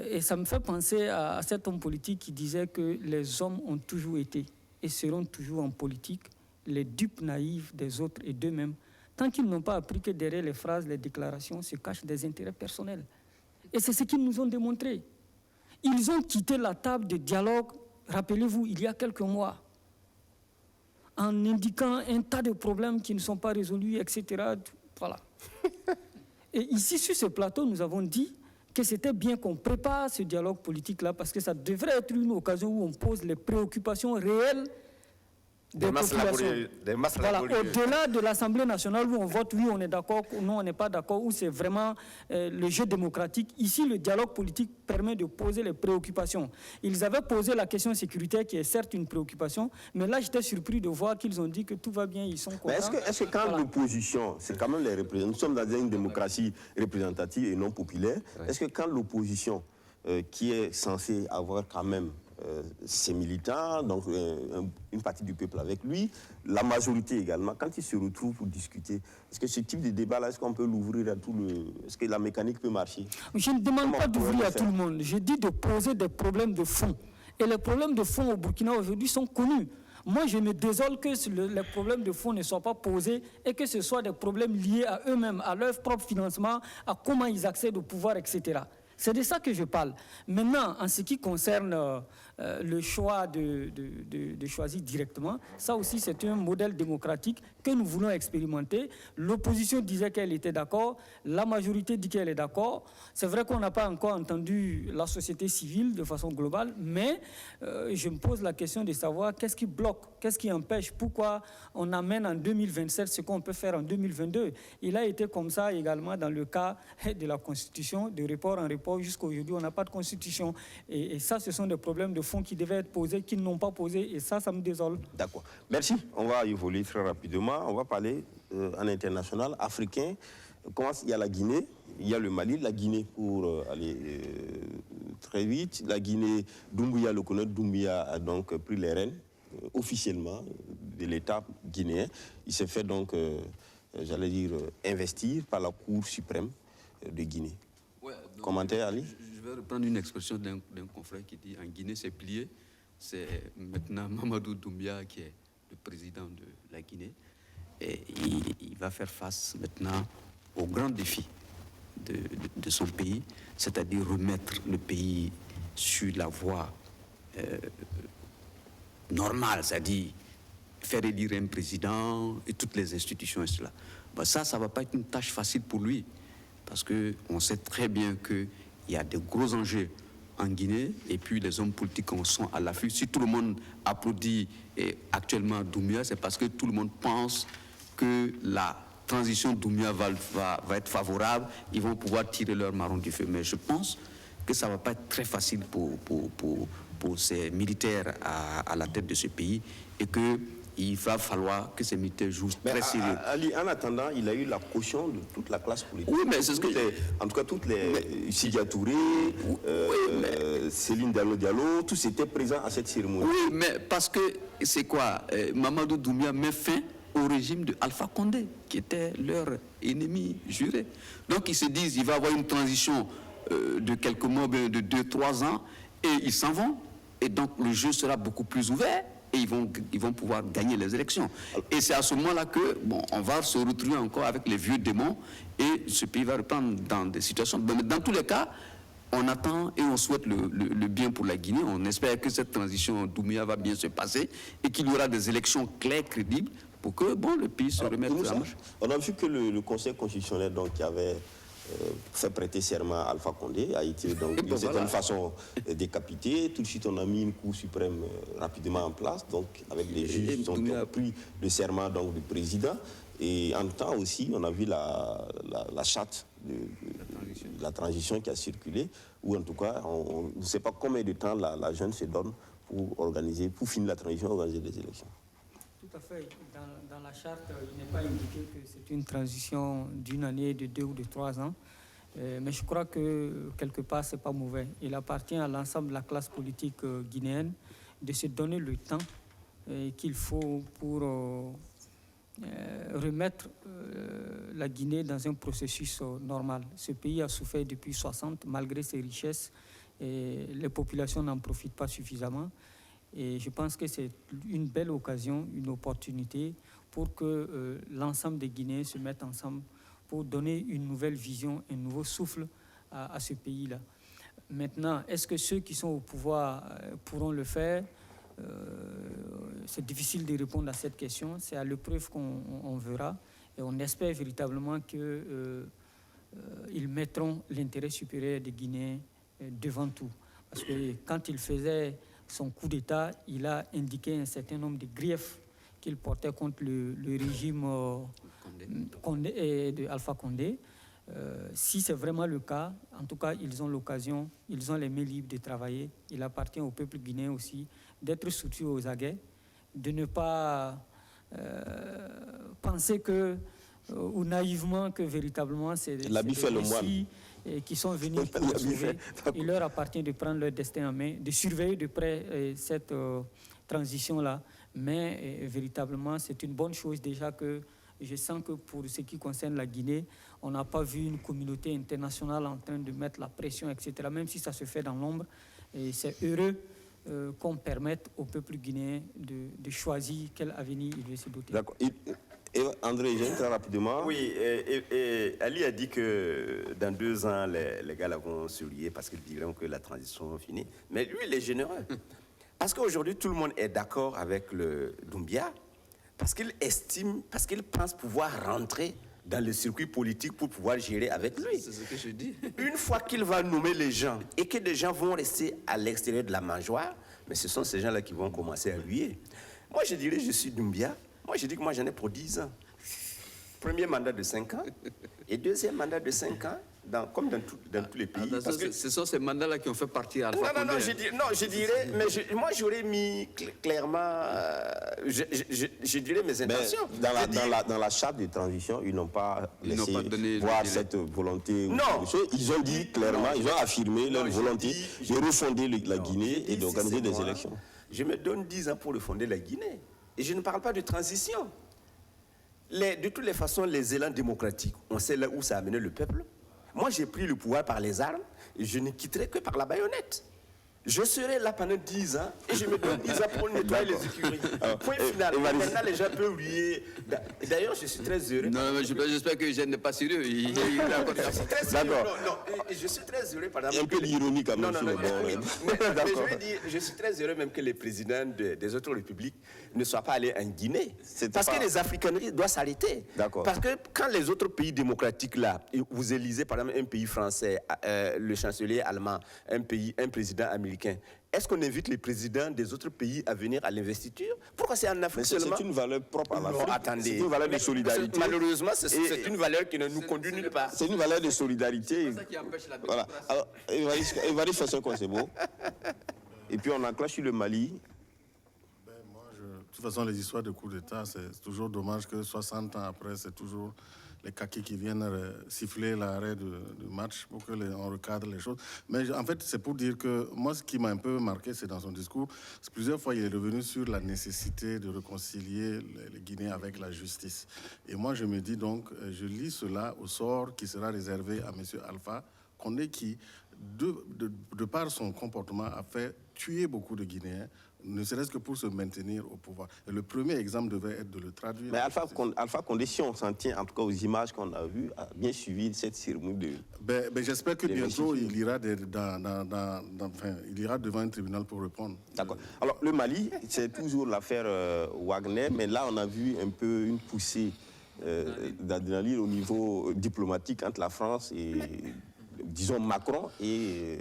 Et ça me fait penser à cet homme politique qui disait que les hommes ont toujours été et seront toujours en politique les dupes naïfs des autres et d'eux-mêmes, tant qu'ils n'ont pas appris que derrière les phrases, les déclarations se cachent des intérêts personnels. Et c'est ce qu'ils nous ont démontré. Ils ont quitté la table de dialogue, rappelez-vous, il y a quelques mois, en indiquant un tas de problèmes qui ne sont pas résolus, etc. Voilà. Et ici, sur ce plateau, nous avons dit que c'était bien qu'on prépare ce dialogue politique-là, parce que ça devrait être une occasion où on pose les préoccupations réelles des populations. Voilà, au-delà de l'Assemblée nationale où on vote, oui, on est d'accord, non, on n'est pas d'accord, où c'est vraiment le jeu démocratique. Ici, le dialogue politique permet de poser les préoccupations. Ils avaient posé la question sécuritaire, qui est certes une préoccupation, mais là, j'étais surpris de voir qu'ils ont dit que tout va bien, ils sont contents. Mais est-ce que quand l'opposition, c'est quand même les représentants, nous sommes dans une démocratie représentative et non populaire, est-ce que quand l'opposition, qui est censée avoir quand même ses militants, donc une partie du peuple avec lui, la majorité également, quand ils se retrouvent pour discuter, est-ce que ce type de débat-là, est-ce qu'on peut l'ouvrir à tout le... Est-ce que la mécanique peut marcher? Je ne demande pas d'ouvrir à tout le monde, je dis de poser des problèmes de fond. Et les problèmes de fond au Burkina aujourd'hui sont connus. Moi, je me désole que les problèmes de fond ne soient pas posés et que ce soit des problèmes liés à eux-mêmes, à leur propre financement, à comment ils accèdent au pouvoir, etc. C'est de ça que je parle. Maintenant, en ce qui concerne le choix de choisir directement, ça aussi c'est un modèle démocratique que nous voulons expérimenter. L'opposition disait qu'elle était d'accord, la majorité dit qu'elle est d'accord. C'est vrai qu'on n'a pas encore entendu la société civile de façon globale, mais je me pose la question de savoir qu'est-ce qui bloque, qu'est-ce qui empêche, pourquoi on amène en 2027 ce qu'on peut faire en 2022. Il a été comme ça également dans le cas de la Constitution, de report en report. Jusqu'à aujourd'hui, on n'a pas de Constitution. Et ça, ce sont des problèmes de fond qui devaient être posés, qui n'ont pas posé. Et ça me désole. D'accord. Merci. On va évoluer très rapidement. On va parler en international, africain. Il y a la Guinée, il y a le Mali. La Guinée, pour aller très vite, la Guinée, Doumbouya, le colonel Doumbouya a donc pris les rênes officiellement de l'État guinéen. Il s'est fait donc, j'allais dire, investir par la Cour suprême de Guinée. Ouais, donc, commentaire, Ali? Je vais reprendre une expression d'un confrère qui dit en Guinée, c'est plié. C'est maintenant Mamadou Doumbouya qui est le président de la Guinée. Et il va faire face maintenant au grand défi de son pays, c'est-à-dire remettre le pays sur la voie normale, c'est-à-dire faire élire un président et toutes les institutions et cela. Ben ça ne va pas être une tâche facile pour lui. Parce qu'on sait très bien qu'il y a de gros enjeux en Guinée et puis les hommes politiques sont à l'affût. Si tout le monde applaudit actuellement Doumbouya, c'est parce que tout le monde pense que la transition Doumbia va être favorable, ils vont pouvoir tirer leur marron du feu. Mais je pense que ça ne va pas être très facile pour ces militaires à la tête de ce pays et qu'il va falloir que ces militaires jouent très sérieux. Ali, en attendant, il a eu la caution de toute la classe politique. Oui, mais c'est ce que... En tout cas, toutes les... Sidia Touré, Céline Diallo, tous étaient présents à cette cérémonie. Oui, mais parce que c'est quoi Mamadou Doumbia met fin au régime de Alpha Condé, qui était leur ennemi juré. Donc ils se disent, il va y avoir une transition de quelques mois, de 2-3 ans, et ils s'en vont. Et donc le jeu sera beaucoup plus ouvert, et ils vont pouvoir gagner les élections. Et c'est à ce moment-là que, on va se retrouver encore avec les vieux démons, et ce pays va reprendre dans des situations... Dans tous les cas, on attend et on souhaite le bien pour la Guinée. On espère que cette transition Doumbia va bien se passer, et qu'il y aura des élections claires, crédibles, pour que le pays se remette en marche. On a vu que le Conseil constitutionnel qui avait fait prêter serment à Alpha Condé a été d'une certaine façon décapité. Tout de suite, on a mis une Cour suprême rapidement en place, donc avec les juges qui ont pris le serment du président. Et en même temps aussi, on a vu la charte de la transition qui a circulé, où en tout cas, on ne sait pas combien de temps la jeune se donne pour finir la transition, organiser des élections. Tout à fait. Dans la charte, il n'est pas indiqué que c'est une transition d'une année, de 2 ou de 3 ans. Mais je crois que quelque part, ce n'est pas mauvais. Il appartient à l'ensemble de la classe politique guinéenne de se donner le temps qu'il faut pour remettre la Guinée dans un processus normal. Ce pays a souffert depuis 60, malgré ses richesses, et les populations n'en profitent pas suffisamment. Et je pense que c'est une belle occasion, une opportunité pour que l'ensemble des Guinéens se mettent ensemble pour donner une nouvelle vision, un nouveau souffle à ce pays-là. Maintenant, est-ce que ceux qui sont au pouvoir pourront le faire? C'est difficile de répondre à cette question. C'est à l'épreuve qu'on verra. Et on espère véritablement qu'ils mettront l'intérêt supérieur des Guinéens devant tout. Parce que quand il faisait son coup d'État, il a indiqué un certain nombre de griefs qu'il portait contre le régime de Alpha Condé. Si c'est vraiment le cas, en tout cas, ils ont l'occasion, ils ont les mains libres de travailler. Il appartient au peuple guinéen aussi d'être soutenu aux aguets, de ne pas penser que, ou naïvement que véritablement c'est des Messie qui sont venus pour le sauver. Il leur appartient de prendre leur destin en main, de surveiller de près cette transition-là. Mais véritablement, c'est une bonne chose déjà que je sens que pour ce qui concerne la Guinée, on n'a pas vu une communauté internationale en train de mettre la pression, etc., même si ça se fait dans l'ombre. Et c'est heureux qu'on permette au peuple guinéen de choisir quel avenir il veut se doter. D'accord. Et André, j'ai très rapidement. Oui, et Ali a dit que dans 2 ans, les gars là vont se lier parce qu'ils diront que la transition est finie. Mais lui, il est généreux. Parce qu'aujourd'hui, tout le monde est d'accord avec le Doumbia, parce qu'il estime, parce qu'il pense pouvoir rentrer dans le circuit politique pour pouvoir gérer avec lui. C'est ce que je dis. Une fois qu'il va nommer les gens et que les gens vont rester à l'extérieur de la mangeoire, mais ce sont ces gens-là qui vont commencer à huer. Moi, je dirais, je suis Doumbia. Moi, je dis que moi, j'en ai pour 10 ans. Premier mandat de 5 ans et deuxième mandat de 5 ans, comme dans tous les pays. Parce que ce sont ces mandats-là qui ont fait partir Alpha Condé. Non, je dirais, mais moi, j'aurais mis clairement, je dirais mes intentions. Dans la charte de transition, ils n'ont pas laissé voir cette volonté. Non. Ils ont dit clairement, ils ont affirmé leur volonté de refonder la Guinée et d'organiser des élections. Je me donne 10 ans pour refonder la Guinée. Et je ne parle pas de transition. De toutes les façons, les élans démocratiques, on sait là où ça a amené le peuple. Moi, j'ai pris le pouvoir par les armes et je ne quitterai que par la baïonnette. Je serai là pendant 10 ans et je me donne 10 ans pour nettoyer les écuries. Point final. Maintenant, les gens peuvent oublier. D'ailleurs, je suis très heureux. Non, mais j'espère que Eugène n'est pas sérieux. Je suis très heureux. Je suis très heureux, par exemple. Un peu l'ironie quand même. Mais je veux dire, je suis très heureux même que les présidents des autres républiques ne soient pas allés en Guinée. Parce que les africaneries doivent s'arrêter. Parce que quand les autres pays démocratiques, là, vous élisez par exemple un pays français, le chancelier allemand, un président américain, africain. Est-ce qu'on invite les présidents des autres pays à venir à l'investiture? Pourquoi c'est en Afrique seulement? C'est une valeur propre à l'Afrique. Attendez. C'est une valeur de solidarité. Malheureusement, c'est une valeur qui ne nous conduit nulle part. C'est une valeur de solidarité. C'est ça qui empêche la Voilà. démocratie. Alors, Évariste fait son conseil. Et puis on enclenche sur le Mali. De toute façon, les histoires de coups d'État, c'est toujours dommage que 60 ans après, c'est toujours les kakis qui viennent siffler l'arrêt du match pour qu'on recadre les choses. Mais en fait, c'est pour dire que moi, ce qui m'a un peu marqué, c'est dans son discours, plusieurs fois, il est revenu sur la nécessité de réconcilier les Guinéens avec la justice. Et moi, je me dis donc, je lis cela au sort qui sera réservé à M. Alpha Condé qui, de par son comportement, a fait tuer beaucoup de Guinéens, ne serait-ce que pour se maintenir au pouvoir. Et le premier exemple devait être de le traduire. Mais Alpha Condé, si on s'en tient en tout cas aux images qu'on a vues, a bien suivi cette cérémonie de... J'espère que bientôt il ira, il ira devant un tribunal pour répondre. D'accord. Alors le Mali, c'est toujours l'affaire Wagner, mais là on a vu un peu une poussée d'adrénaline au niveau diplomatique entre la France et, disons, Macron et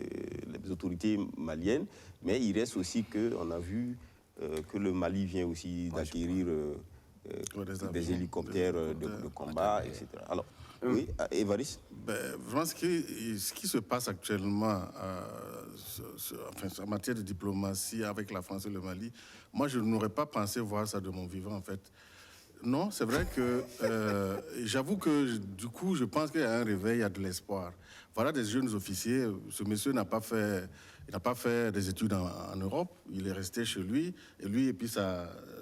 les autorités maliennes. Mais il reste aussi qu'on a vu que le Mali vient aussi d'acquérir des hélicoptères de combat, etc. Alors, oui, Évariste? Vraiment, ce qui se passe actuellement en matière de diplomatie avec la France et le Mali, moi, je n'aurais pas pensé voir ça de mon vivant, en fait. Non, c'est vrai que j'avoue que du coup, je pense qu'il y a un réveil, il y a de l'espoir. Voilà des jeunes officiers. Ce monsieur n'a pas fait des études en Europe. Il est resté chez lui. Et lui et puis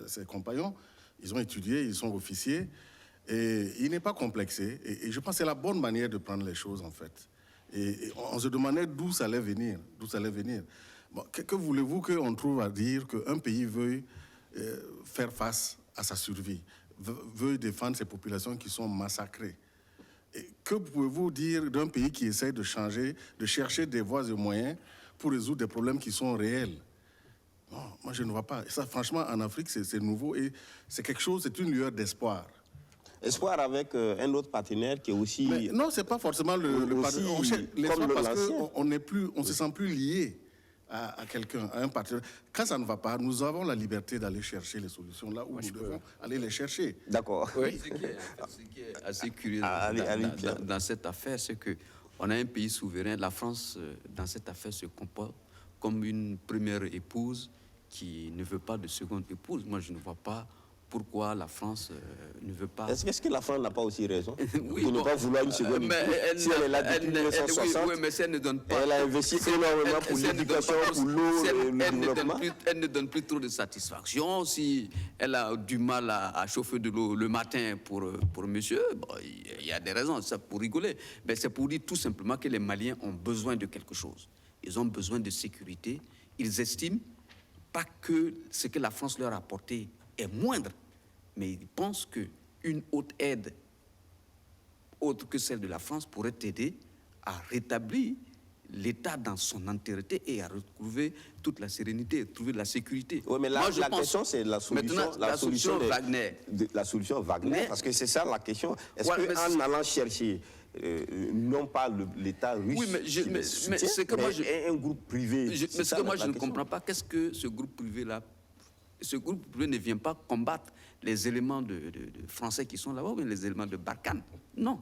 ses compagnons, ils ont étudié, ils sont officiers. Et il n'est pas complexé. Et je pense que c'est la bonne manière de prendre les choses, en fait. Et on se demandait d'où ça allait venir. Bon, que voulez-vous qu'on trouve à dire qu'un pays veuille faire face à sa survie, veut défendre ces populations qui sont massacrées? Et que pouvez-vous dire d'un pays qui essaie de changer, de chercher des voies et moyens pour résoudre des problèmes qui sont réels? Non, moi je ne vois pas. Et ça, franchement, en Afrique, c'est nouveau et c'est quelque chose, c'est une lueur d'espoir. Espoir avec un autre partenaire qui est aussi... Mais non, c'est pas forcément le partenaire. Parce qu'on ne se sent plus lié à quelqu'un, à un partenaire. Quand ça ne va pas, nous avons la liberté d'aller chercher les solutions là où nous devons aller les chercher. D'accord. Oui. Ce qui est assez curieux dans cette affaire, c'est qu'on a un pays souverain. La France, dans cette affaire, se comporte comme une première épouse qui ne veut pas de seconde épouse. Moi, je ne vois pas pourquoi la France ne veut pas... Est-ce que la France n'a pas aussi raison oui, de ne pas vouloir une seconde épouse? Si elle est là depuis 1960, oui, mais si elle ne donne pas... Elle a investi énormément pour l'éducation, pour l'eau et le développement. Elle ne donne plus trop de satisfaction. Si elle a du mal à chauffer de l'eau le matin pour monsieur, bon, il y a des raisons, ça pour rigoler. Mais c'est pour dire tout simplement que les Maliens ont besoin de quelque chose. Ils ont besoin de sécurité. Ils estiment pas que ce que la France leur a apporté est moindre, mais ils pensent qu'une autre aide, autre que celle de la France, pourrait aider à rétablir l'État dans son entièreté et à retrouver toute la sérénité, trouver de la sécurité. Oui, mais la question, c'est la solution, la solution Wagner. La solution Wagner, parce que c'est ça la question. Est-ce qu'en allant chercher, non pas l'État russe, oui, mais c'est que moi, un groupe privé... Mais ce que moi, je ne comprends pas, qu'est-ce que ce groupe privé-là... Ce groupe privé ne vient pas combattre les éléments de Français qui sont là-bas, ou les éléments de Barkhane. Non.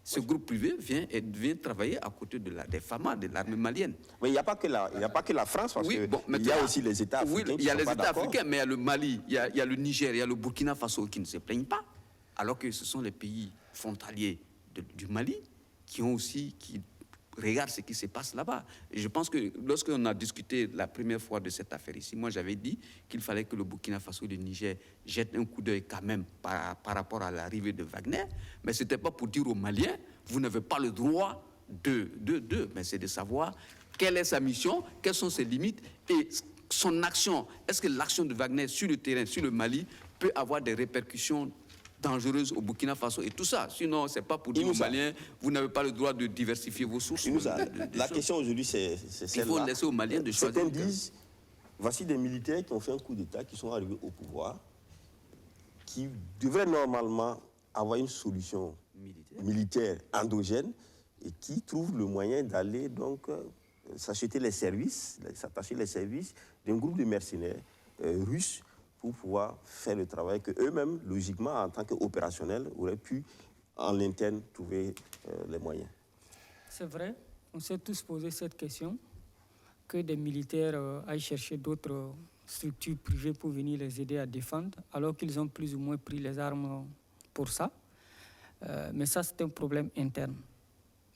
Ce groupe privé vient travailler à côté des FAMA, de l'armée malienne. Mais il n'y a pas que la France, parce qu'il y a aussi les États africains qui il y a sont les pas États africains, mais il y a le Mali, il y a le Niger, il y a le Burkina Faso qui ne se plaignent pas, alors que ce sont les pays frontaliers du Mali qui regarde ce qui se passe là-bas. Et je pense que lorsqu'on a discuté la première fois de cette affaire ici, moi j'avais dit qu'il fallait que le Burkina Faso et le Niger jettent un coup d'œil quand même par rapport à l'arrivée de Wagner. Mais ce n'était pas pour dire aux Maliens, vous n'avez pas le droit mais c'est de savoir quelle est sa mission, quelles sont ses limites et son action. Est-ce que l'action de Wagner sur le terrain, sur le Mali, peut avoir des répercussions dangereuse au Burkina Faso et tout ça. Sinon, ce n'est pas pour dire aux Maliens, vous n'avez pas le droit de diversifier vos sources. La question aujourd'hui, c'est celle-là. Il faut laisser aux Maliens de choisir. Certains disent, voici des militaires qui ont fait un coup d'État, qui sont arrivés au pouvoir, qui devraient normalement avoir une solution militaire endogène et qui trouvent le moyen d'aller donc s'acheter les services, s'attacher les services d'un groupe de mercenaires russes pour pouvoir faire le travail que eux-mêmes, logiquement, en tant qu'opérationnels, auraient pu, en l'interne, trouver les moyens. C'est vrai, on s'est tous posé cette question, que des militaires aillent chercher d'autres structures privées pour venir les aider à défendre, alors qu'ils ont plus ou moins pris les armes pour ça. Mais ça, c'est un problème interne.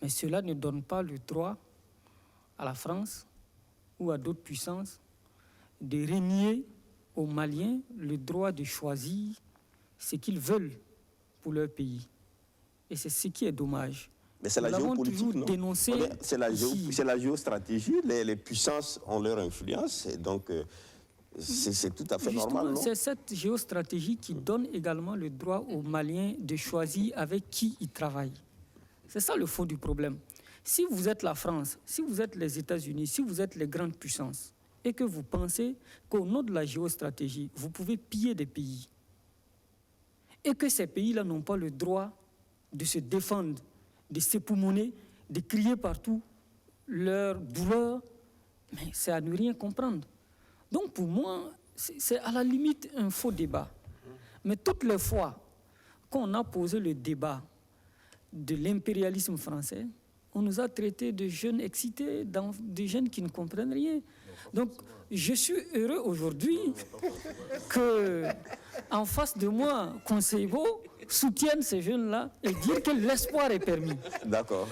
Mais cela ne donne pas le droit à la France ou à d'autres puissances de renier aux Maliens le droit de choisir ce qu'ils veulent pour leur pays. Et c'est ce qui est dommage. Mais c'est la géopolitique, non? C'est la géostratégie. Les puissances ont leur influence. Et donc, c'est tout à fait normal, non? C'est cette géostratégie qui donne également le droit aux Maliens de choisir avec qui ils travaillent. C'est ça le fond du problème. Si vous êtes la France, si vous êtes les États-Unis, si vous êtes les grandes puissances, et que vous pensez qu'au nom de la géostratégie, vous pouvez piller des pays, et que ces pays-là n'ont pas le droit de se défendre, de s'époumoner, de crier partout leur douleur, mais c'est à ne rien comprendre. Donc pour moi, c'est à la limite un faux débat. Mais toutes les fois qu'on a posé le débat de l'impérialisme français, on nous a traités de jeunes excités, de jeunes qui ne comprennent rien. Donc, je suis heureux aujourd'hui qu'en face de moi, Conseil-Beau soutienne ces jeunes-là et dire que l'espoir est permis. D'accord.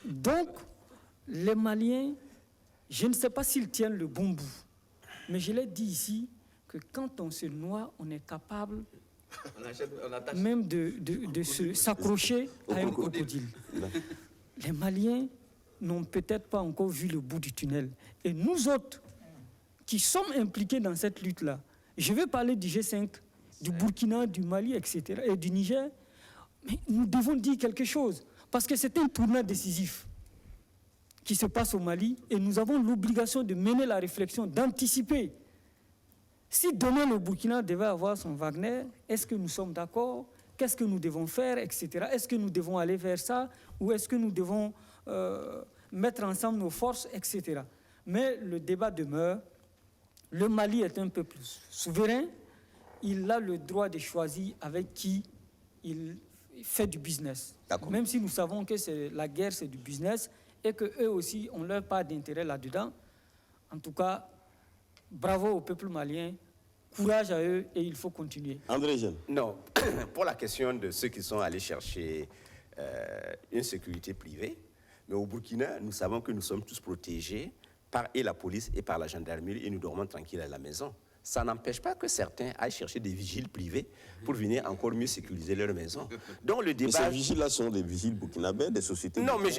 Donc, les Maliens, je ne sais pas s'ils tiennent le bon bout, mais je l'ai dit ici, que quand on se noie, on est capable même de s'accrocher à un crocodile. Les Maliens n'ont peut-être pas encore vu le bout du tunnel. Et nous autres, qui sommes impliqués dans cette lutte-là, je vais parler du G5, du Burkina, du Mali, etc., et du Niger, mais nous devons dire quelque chose, parce que c'est un tournant décisif qui se passe au Mali, et nous avons l'obligation de mener la réflexion, d'anticiper. Si demain le Burkina devait avoir son Wagner, est-ce que nous sommes d'accord? Qu'est-ce que nous devons faire, etc. Est-ce que nous devons aller vers ça ou est-ce que nous devons mettre ensemble nos forces, etc. Mais le débat demeure. Le Mali est un peuple souverain. Il a le droit de choisir avec qui il fait du business. Même si nous savons que la guerre, c'est du business et qu'eux aussi ont leur part d'intérêt là-dedans. En tout cas, bravo au peuple malien. Courage à eux et il faut continuer. André Jeune. Non, pour la question de ceux qui sont allés chercher une sécurité privée, mais au Burkina, nous savons que nous sommes tous protégés par et la police et par la gendarmerie et nous dormons tranquilles à la maison. Ça n'empêche pas que certains aillent chercher des vigiles privés pour venir encore mieux sécuriser leur maison. Donc le débat... Mais ces vigiles-là sont des vigiles burkinabés, des sociétés... Non, mais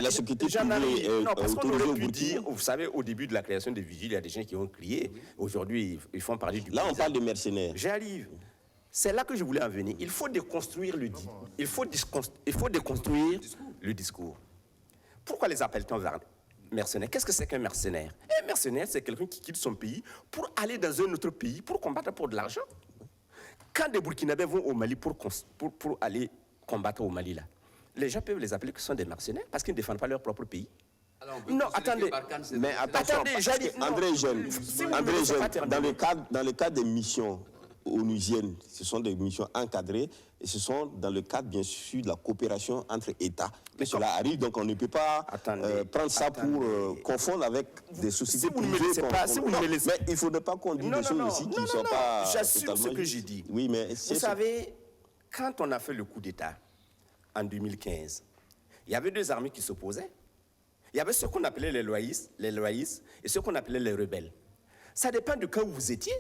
la sécurité privée non, parce qu'on aurait pu dire, vous savez, au début de la création des vigiles, il y a des gens qui ont crié. Aujourd'hui, ils font partie du... Là, on parle de mercenaires. J'arrive. C'est là que je voulais en venir. Il faut déconstruire le discours. Pourquoi les appelle-t-on mercenaires? Qu'est-ce que c'est qu'un mercenaire? Un mercenaire, c'est quelqu'un qui quitte son pays pour aller dans un autre pays, pour combattre pour de l'argent. Quand des Burkinabés vont au Mali pour aller combattre au Mali, là, les gens peuvent les appeler que ce sont des mercenaires parce qu'ils ne défendent pas leur propre pays. Alors, non, attendez. Mais attendez, André Jeune, dans le cadre des missions onusiennes, ce sont des missions encadrées et ce sont dans le cadre, bien sûr, de la coopération entre États. Mais cela arrive, donc on ne peut pas prendre ça pour confondre avec des sociétés privées. Mais il ne faudrait pas qu'on dise des choses ici qui ne sont pas... J'assume ce que j'ai dit. Oui, mais vous savez, quand on a fait le coup d'État en 2015, il y avait deux armées qui s'opposaient. Il y avait ceux qu'on appelait les loyistes et ceux qu'on appelait les rebelles. Ça dépend du camp où vous étiez.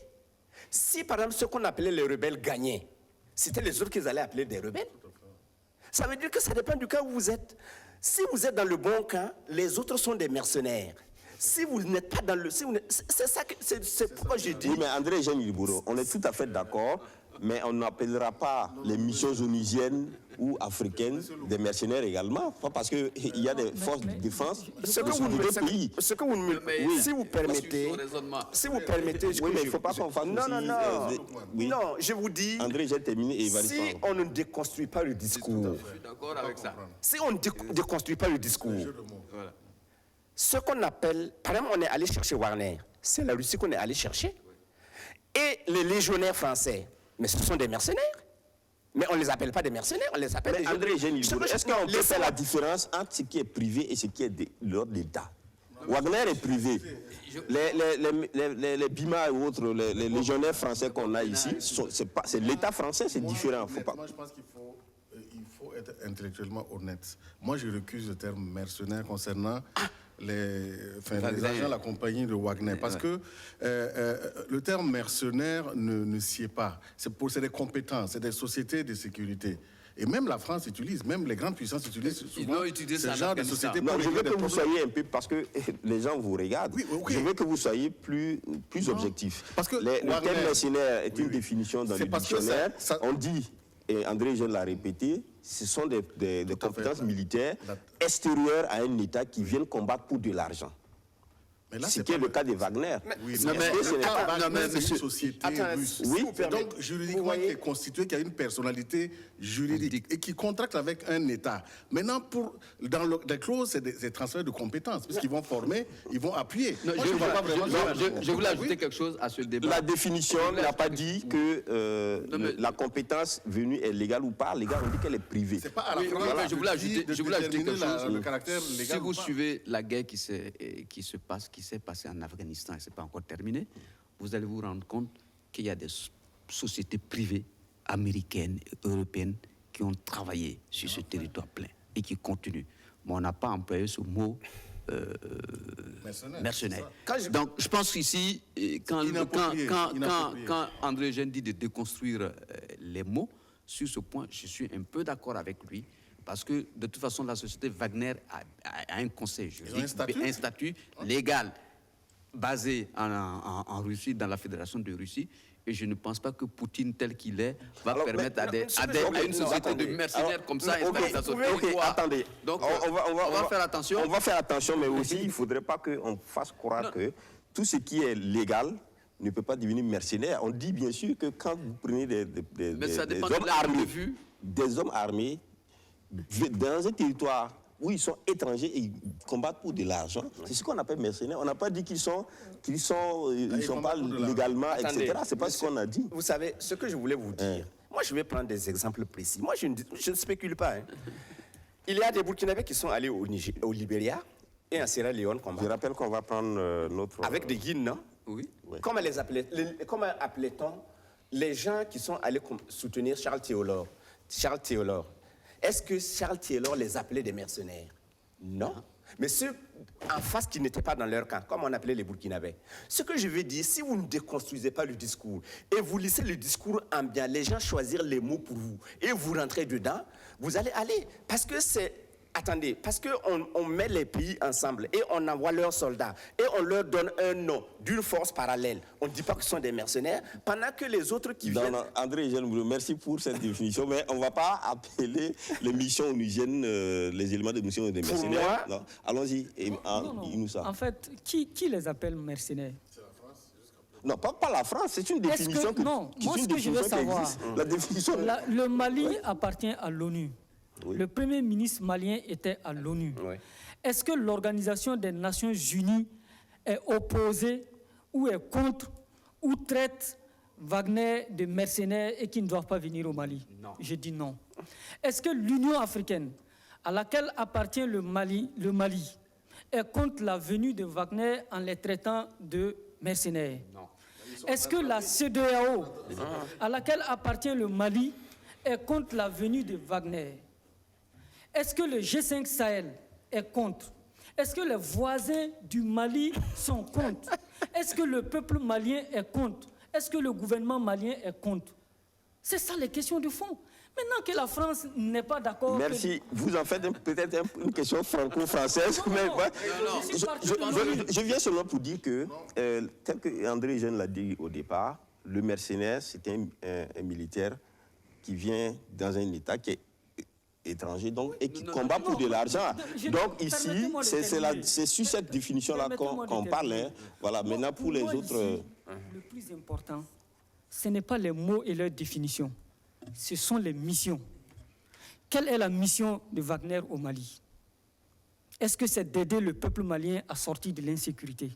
Si, par exemple, ceux qu'on appelait les rebelles gagnaient, c'était les autres qu'ils allaient appeler des rebelles. Ça veut dire que ça dépend du camp où vous êtes. Si vous êtes dans le bon camp, les autres sont des mercenaires. Si vous n'êtes pas dans le... c'est pourquoi j'ai dit... Oui, mais André Jean-Ilbouro, on est tout à fait d'accord, mais on n'appellera pas les missions onusiennes ou africaines des mercenaires également, pas parce qu'il y a des forces de défense ce que vous me... Oui, si vous permettez... Oui, mais il ne faut pas qu'on fasse Non, je vous dis... André, j'ai terminé et si on ne déconstruit pas le discours... Je suis d'accord avec ça. Si on ne déconstruit pas le discours... ce qu'on appelle, par exemple, on est allé chercher Wagner, c'est la Russie qu'on est allé chercher. Et les légionnaires français, mais ce sont des mercenaires. Mais on ne les appelle pas des mercenaires, on les appelle des André Génilbourg, est-ce qu'on peut faire la différence entre ce qui est privé et ce qui est de l'ordre de l'État? Wagner est privé. Les Bima et autres, les légionnaires français qu'on a ici, c'est l'État français, c'est différent. Moi, je pense qu'il faut être intellectuellement honnête. Moi, je recuse le terme mercenaire concernant les agents de la compagnie de Wagner. Parce que le terme mercenaire ne sied pas. C'est des compétences, c'est des sociétés de sécurité. Et même la France utilise, même les grandes puissances utilisent souvent ce genre de sociétés. Non, je veux que vous soyez un peu, parce que les gens vous regardent, je veux que vous soyez plus objectif. Parce que le terme mercenaire est une définition dans le dictionnaire. On dit, et André Jeune l'a répété, ce sont des compétences militaires extérieures à un État qui viennent combattre pour de l'argent. Ce qui est le cas de Wagner. C'est une société russe. Oui, donc juridiquement qui est constituée, qui a une personnalité juridique et qui contracte avec un État. Maintenant, dans les clauses, c'est des transferts de compétences, puisqu'ils vont former, ils vont appuyer. Je voulais ajouter quelque chose à ce débat. La définition n'a pas dit que la compétence venue est légale ou pas légale, on dit qu'elle est privée. C'est pas à la France. Je voulais ajouter quelque chose. Le caractère légal. Si vous suivez la guerre qui s'est passée en Afghanistan et ce n'est pas encore terminé, vous allez vous rendre compte qu'il y a des sociétés privées américaines et européennes qui ont travaillé sur ce territoire plein et qui continuent. Mais on n'a pas employé ce mot mercenaire. Donc je pense qu'ici, quand André Jeune dit de déconstruire les mots, sur ce point, je suis un peu d'accord avec lui. Parce que de toute façon, la société Wagner a un conseil juridique, un statut légal basé en Russie, dans la Fédération de Russie. Et je ne pense pas que Poutine, tel qu'il est, va permettre à une société de mercenaires comme ça d'installer sa société. Attendez, donc on va faire attention. On va faire attention, mais aussi, il ne faudrait pas qu'on fasse croire que tout ce qui est légal ne peut pas devenir mercenaire. On dit bien sûr que quand vous prenez des hommes armés, dans un territoire où ils sont étrangers et ils combattent pour de l'argent, c'est ce qu'on appelle mercenaires. On n'a pas dit qu'ils sont pas légalement, etc. C'est pas ce qu'on a dit. Vous savez, ce que je voulais vous dire, moi je vais prendre des exemples précis. Moi je ne spécule pas. Il y a des Burkinabés qui sont allés au Libéria et en Sierra Leone combattre. Je rappelle qu'on va prendre notre... Avec des guides, non? Oui. Comment appelait-on les gens qui sont allés soutenir Charles Taylor? Est-ce que Charles Taylor les appelait des mercenaires? Non. Mais ceux en face qui n'étaient pas dans leur camp, comme on appelait les Burkinabés. Ce que je veux dire, si vous ne déconstruisez pas le discours et vous laissez le discours ambiant, les gens choisir les mots pour vous et vous rentrez dedans, vous allez aller. Parce que c'est... Attendez, parce qu'on met les pays ensemble et on envoie leurs soldats et on leur donne un nom d'une force parallèle. On ne dit pas que ce sont des mercenaires, pendant que les autres qui viennent... Non, André Jeune, merci pour cette définition, mais on ne va pas appeler les missions onusiennes, les éléments de mission des mercenaires. Moi, allons-y, Inoussa. En fait, qui les appelle mercenaires? Non, pas la France, c'est une définition moi, ce que je veux savoir, la définition... Le Mali appartient à l'ONU. Oui. Le premier ministre malien était à l'ONU. Oui. Est-ce que l'Organisation des Nations Unies est opposée ou est contre ou traite Wagner de mercenaires et qui ne doivent pas venir au Mali? Non. Je dis non. Est-ce que l'Union africaine, à laquelle appartient le Mali, est contre la venue de Wagner en les traitant de mercenaires? Non. Est-ce que la CEDEAO, à laquelle appartient le Mali, est contre la venue de Wagner? Est-ce que le G5 Sahel est contre? Est-ce que les voisins du Mali sont contre? Est-ce que le peuple malien est contre? Est-ce que le gouvernement malien est contre? C'est ça les questions de fond. Maintenant que la France n'est pas d'accord... Merci. Vous en faites peut-être une question franco-française. Je viens seulement pour dire que, tel que André Jeune l'a dit au départ, le mercenaire, c'est un militaire qui vient dans un État qui est étranger et qui combat pour de l'argent. Donc ici, c'est sur cette définition-là qu'on parle. Voilà, maintenant pour les autres... Le plus important, ce n'est pas les mots et leur définition. Ce sont les missions. Quelle est la mission de Wagner au Mali? Est-ce que c'est d'aider le peuple malien à sortir de l'insécurité?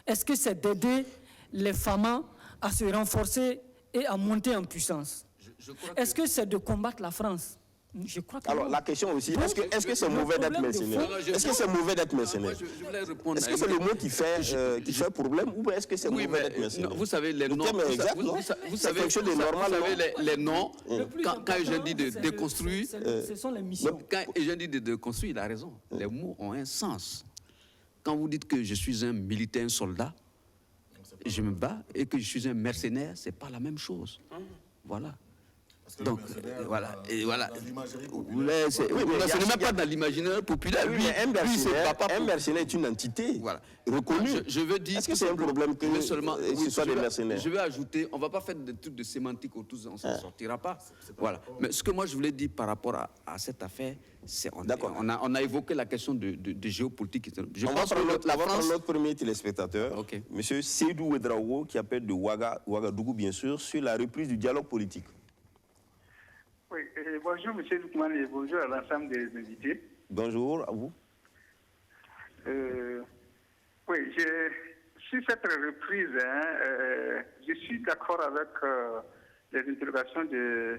Est-ce que c'est d'aider les femmes à se renforcer et à monter en puissance? Est-ce que c'est de combattre la France? Je crois que alors, non. la question aussi, Donc, est-ce que c'est mauvais d'être mercenaire? Est-ce que c'est mauvais d'être mercenaire? Est-ce que c'est le mot qui fait problème ou est-ce que c'est mauvais d'être mercenaire? Vous savez, les noms. Vous savez, les noms, quand je dis de déconstruire, ce sont les missions. quand je dis de déconstruire, il a raison. Les mots ont un sens. Quand vous dites que je suis un militaire, un soldat, je me bats, et que je suis un mercenaire, c'est pas la même chose. Voilà. Donc, voilà. Et voilà. Ce n'est même pas dans l'imaginaire populaire. Oui, mais un mercenaire est une entité reconnue. Je veux dire. Est-ce que c'est un problème que ce soit des mercenaires? Je vais ajouter, on ne va pas faire des trucs de sémantique autour, on ne s'en sortira pas. Voilà. Mais ce que moi je voulais dire par rapport à cette affaire, c'est on a évoqué la question de géopolitique. On va prendre notre premier téléspectateur, M. Seydou Ouedraogo, qui appelle de Ouagadougou, bien sûr, sur la reprise du dialogue politique. Oui, bonjour M. Doukman et bonjour à l'ensemble des invités. Bonjour à vous. Oui, sur cette reprise, je suis d'accord avec les interrogations de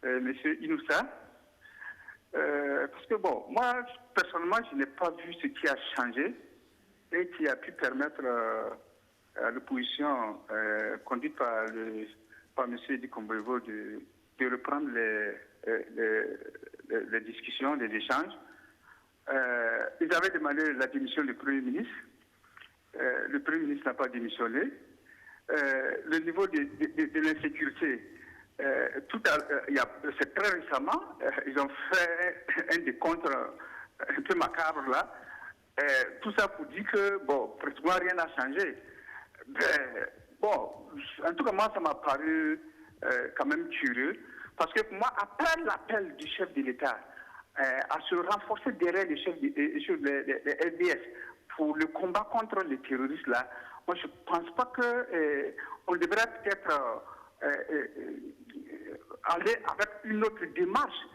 M. Inoussa. Parce que bon, moi, personnellement, je n'ai pas vu ce qui a changé et qui a pu permettre à l'opposition conduite par M. Dikomboevo de reprendre les discussions, les échanges. Ils avaient demandé la démission du Premier ministre. Le Premier ministre n'a pas démissionné. Le niveau de l'insécurité, c'est très récemment, ils ont fait un décompte un peu macabre là. Tout ça pour dire que, bon, pratiquement rien n'a changé. Bon, en tout cas, moi, ça m'a paru quand même curieux, parce que pour moi, après l'appel du chef de l'État à se renforcer derrière les chefs des FDS pour le combat contre les terroristes là, moi je ne pense pas qu'on devrait peut-être aller avec une autre démarche,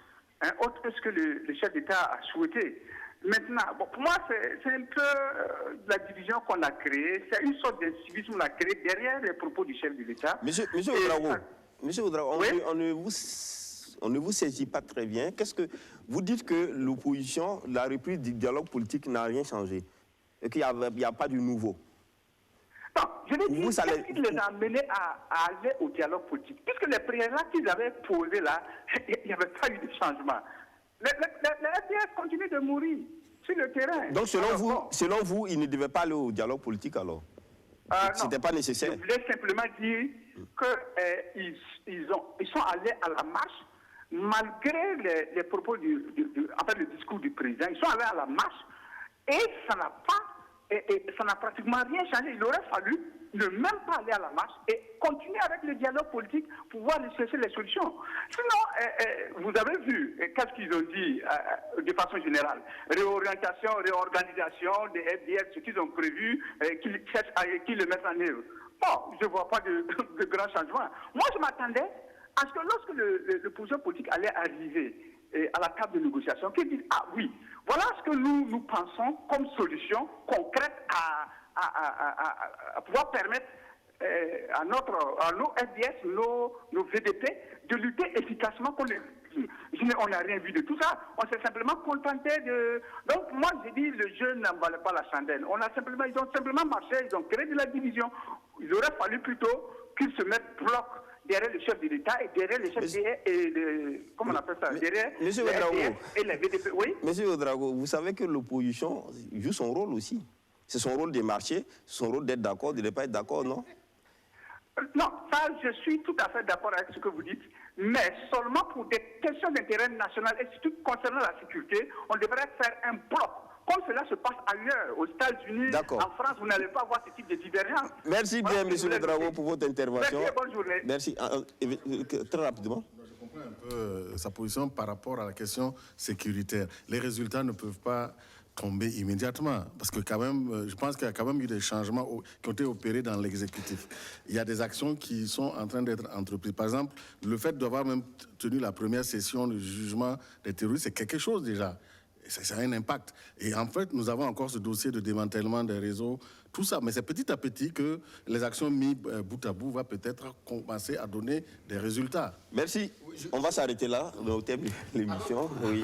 autre que ce que le chef d'État a souhaité. Maintenant, bon, pour moi, c'est un peu la division qu'on a créée, c'est une sorte d'incivisme qu'on a créé derrière les propos du chef de l'État. Monsieur Ouedraogo, oui? on ne vous saisit pas très bien. Qu'est-ce que vous dites que l'opposition, la reprise du dialogue politique n'a rien changé et qu'il n'y a pas du nouveau? Non, je veux dire, qu'est-ce qui les a amenés à aller au dialogue politique? Puisque les préalables qu'ils avaient posés là, il n'y avait pas eu de changement. Les FDS continuent de mourir sur le terrain. Donc selon vous, ils ne devaient pas aller au dialogue politique alors? Ce n'était pas nécessaire. Je voulais simplement dire qu'ils sont allés à la marche malgré les propos après le discours du président. Ils sont allés à la marche et ça n'a pratiquement rien changé. Il aurait fallu ne même pas aller à la marche et continuer avec le dialogue politique pour pouvoir chercher les solutions. Sinon, vous avez vu qu'est-ce qu'ils ont dit de façon générale. Réorientation, réorganisation des FDS, ce qu'ils ont prévu, qu'ils le mettent en œuvre. Bon, je ne vois pas de grands changements. Moi, je m'attendais à ce que lorsque le pouvoir politique allait arriver à la table de négociation, qu'ils disent, ah oui, voilà ce que nous pensons comme solution concrète à pouvoir permettre à nos FDS, nos VDP, de lutter efficacement contre les... On n'a rien vu de tout ça. On s'est simplement contenté de... Donc moi, j'ai dit, le jeu n'emballe pas la chandelle. Ils ont simplement marché, ils ont créé de la division. Il aurait fallu plutôt qu'ils se mettent bloc derrière le chef de l'État et derrière les chefs comment on appelle ça? Derrière les FDS et les VDP. Oui? Monsieur Ouedraogo, vous savez que l'opposition joue son rôle aussi. C'est son rôle de marcher, son rôle d'être d'accord, de ne pas être d'accord, non? Non, ça, je suis tout à fait d'accord avec ce que vous dites, mais seulement pour des questions d'intérêt national et surtout concernant la sécurité, on devrait faire un bloc. Comme cela se passe ailleurs, aux États-Unis, en France, vous n'allez pas voir ce type de divergence. Merci bien, M. Ouedraogo, pour votre intervention. Merci et bonne journée. Merci. Très rapidement. Je comprends un peu sa position par rapport à la question sécuritaire. Les résultats ne peuvent pas tomber immédiatement. Parce que quand même, je pense qu'il y a quand même eu des changements qui ont été opérés dans l'exécutif. Il y a des actions qui sont en train d'être entreprises. Par exemple, le fait d'avoir même tenu la première session du jugement des terroristes, c'est quelque chose déjà. ça a un impact. Et en fait, nous avons encore ce dossier de démantèlement des réseaux, tout ça. Mais c'est petit à petit que les actions mises bout à bout vont peut-être commencer à donner des résultats. Merci. On va s'arrêter là, au thème de l'émission. Oui.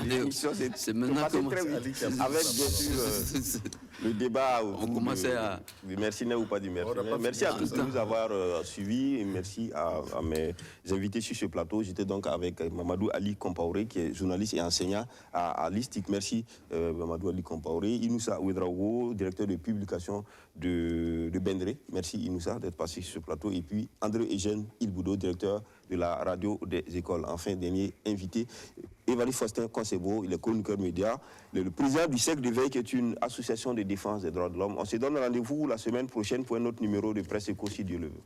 L'émission, c'est maintenant très vite. Avec bien sûr le débat. On commençait à... Du mercenaire ou pas du mercenaire. Merci à tous de nous avoir suivis et merci à mes invités sur ce plateau. J'étais donc avec Mamadou Ali Compaoré, qui est journaliste et enseignant à l'ISTIC. Merci Mamadou Ali Compaoré. Inoussa Ouedraogo, directeur de publication de Bendré. Merci Inoussa d'être passé sur ce plateau. Et puis André-Eugène Ilboudo, directeur de la radio des écoles. Enfin, dernier invité, Évariste Faustin Concebo, il est chroniqueur média, le président du Cercle d'éveil, qui est une association de défense des droits de l'homme. On se donne rendez-vous la semaine prochaine pour un autre numéro de Presse Éco, si Dieu le veut.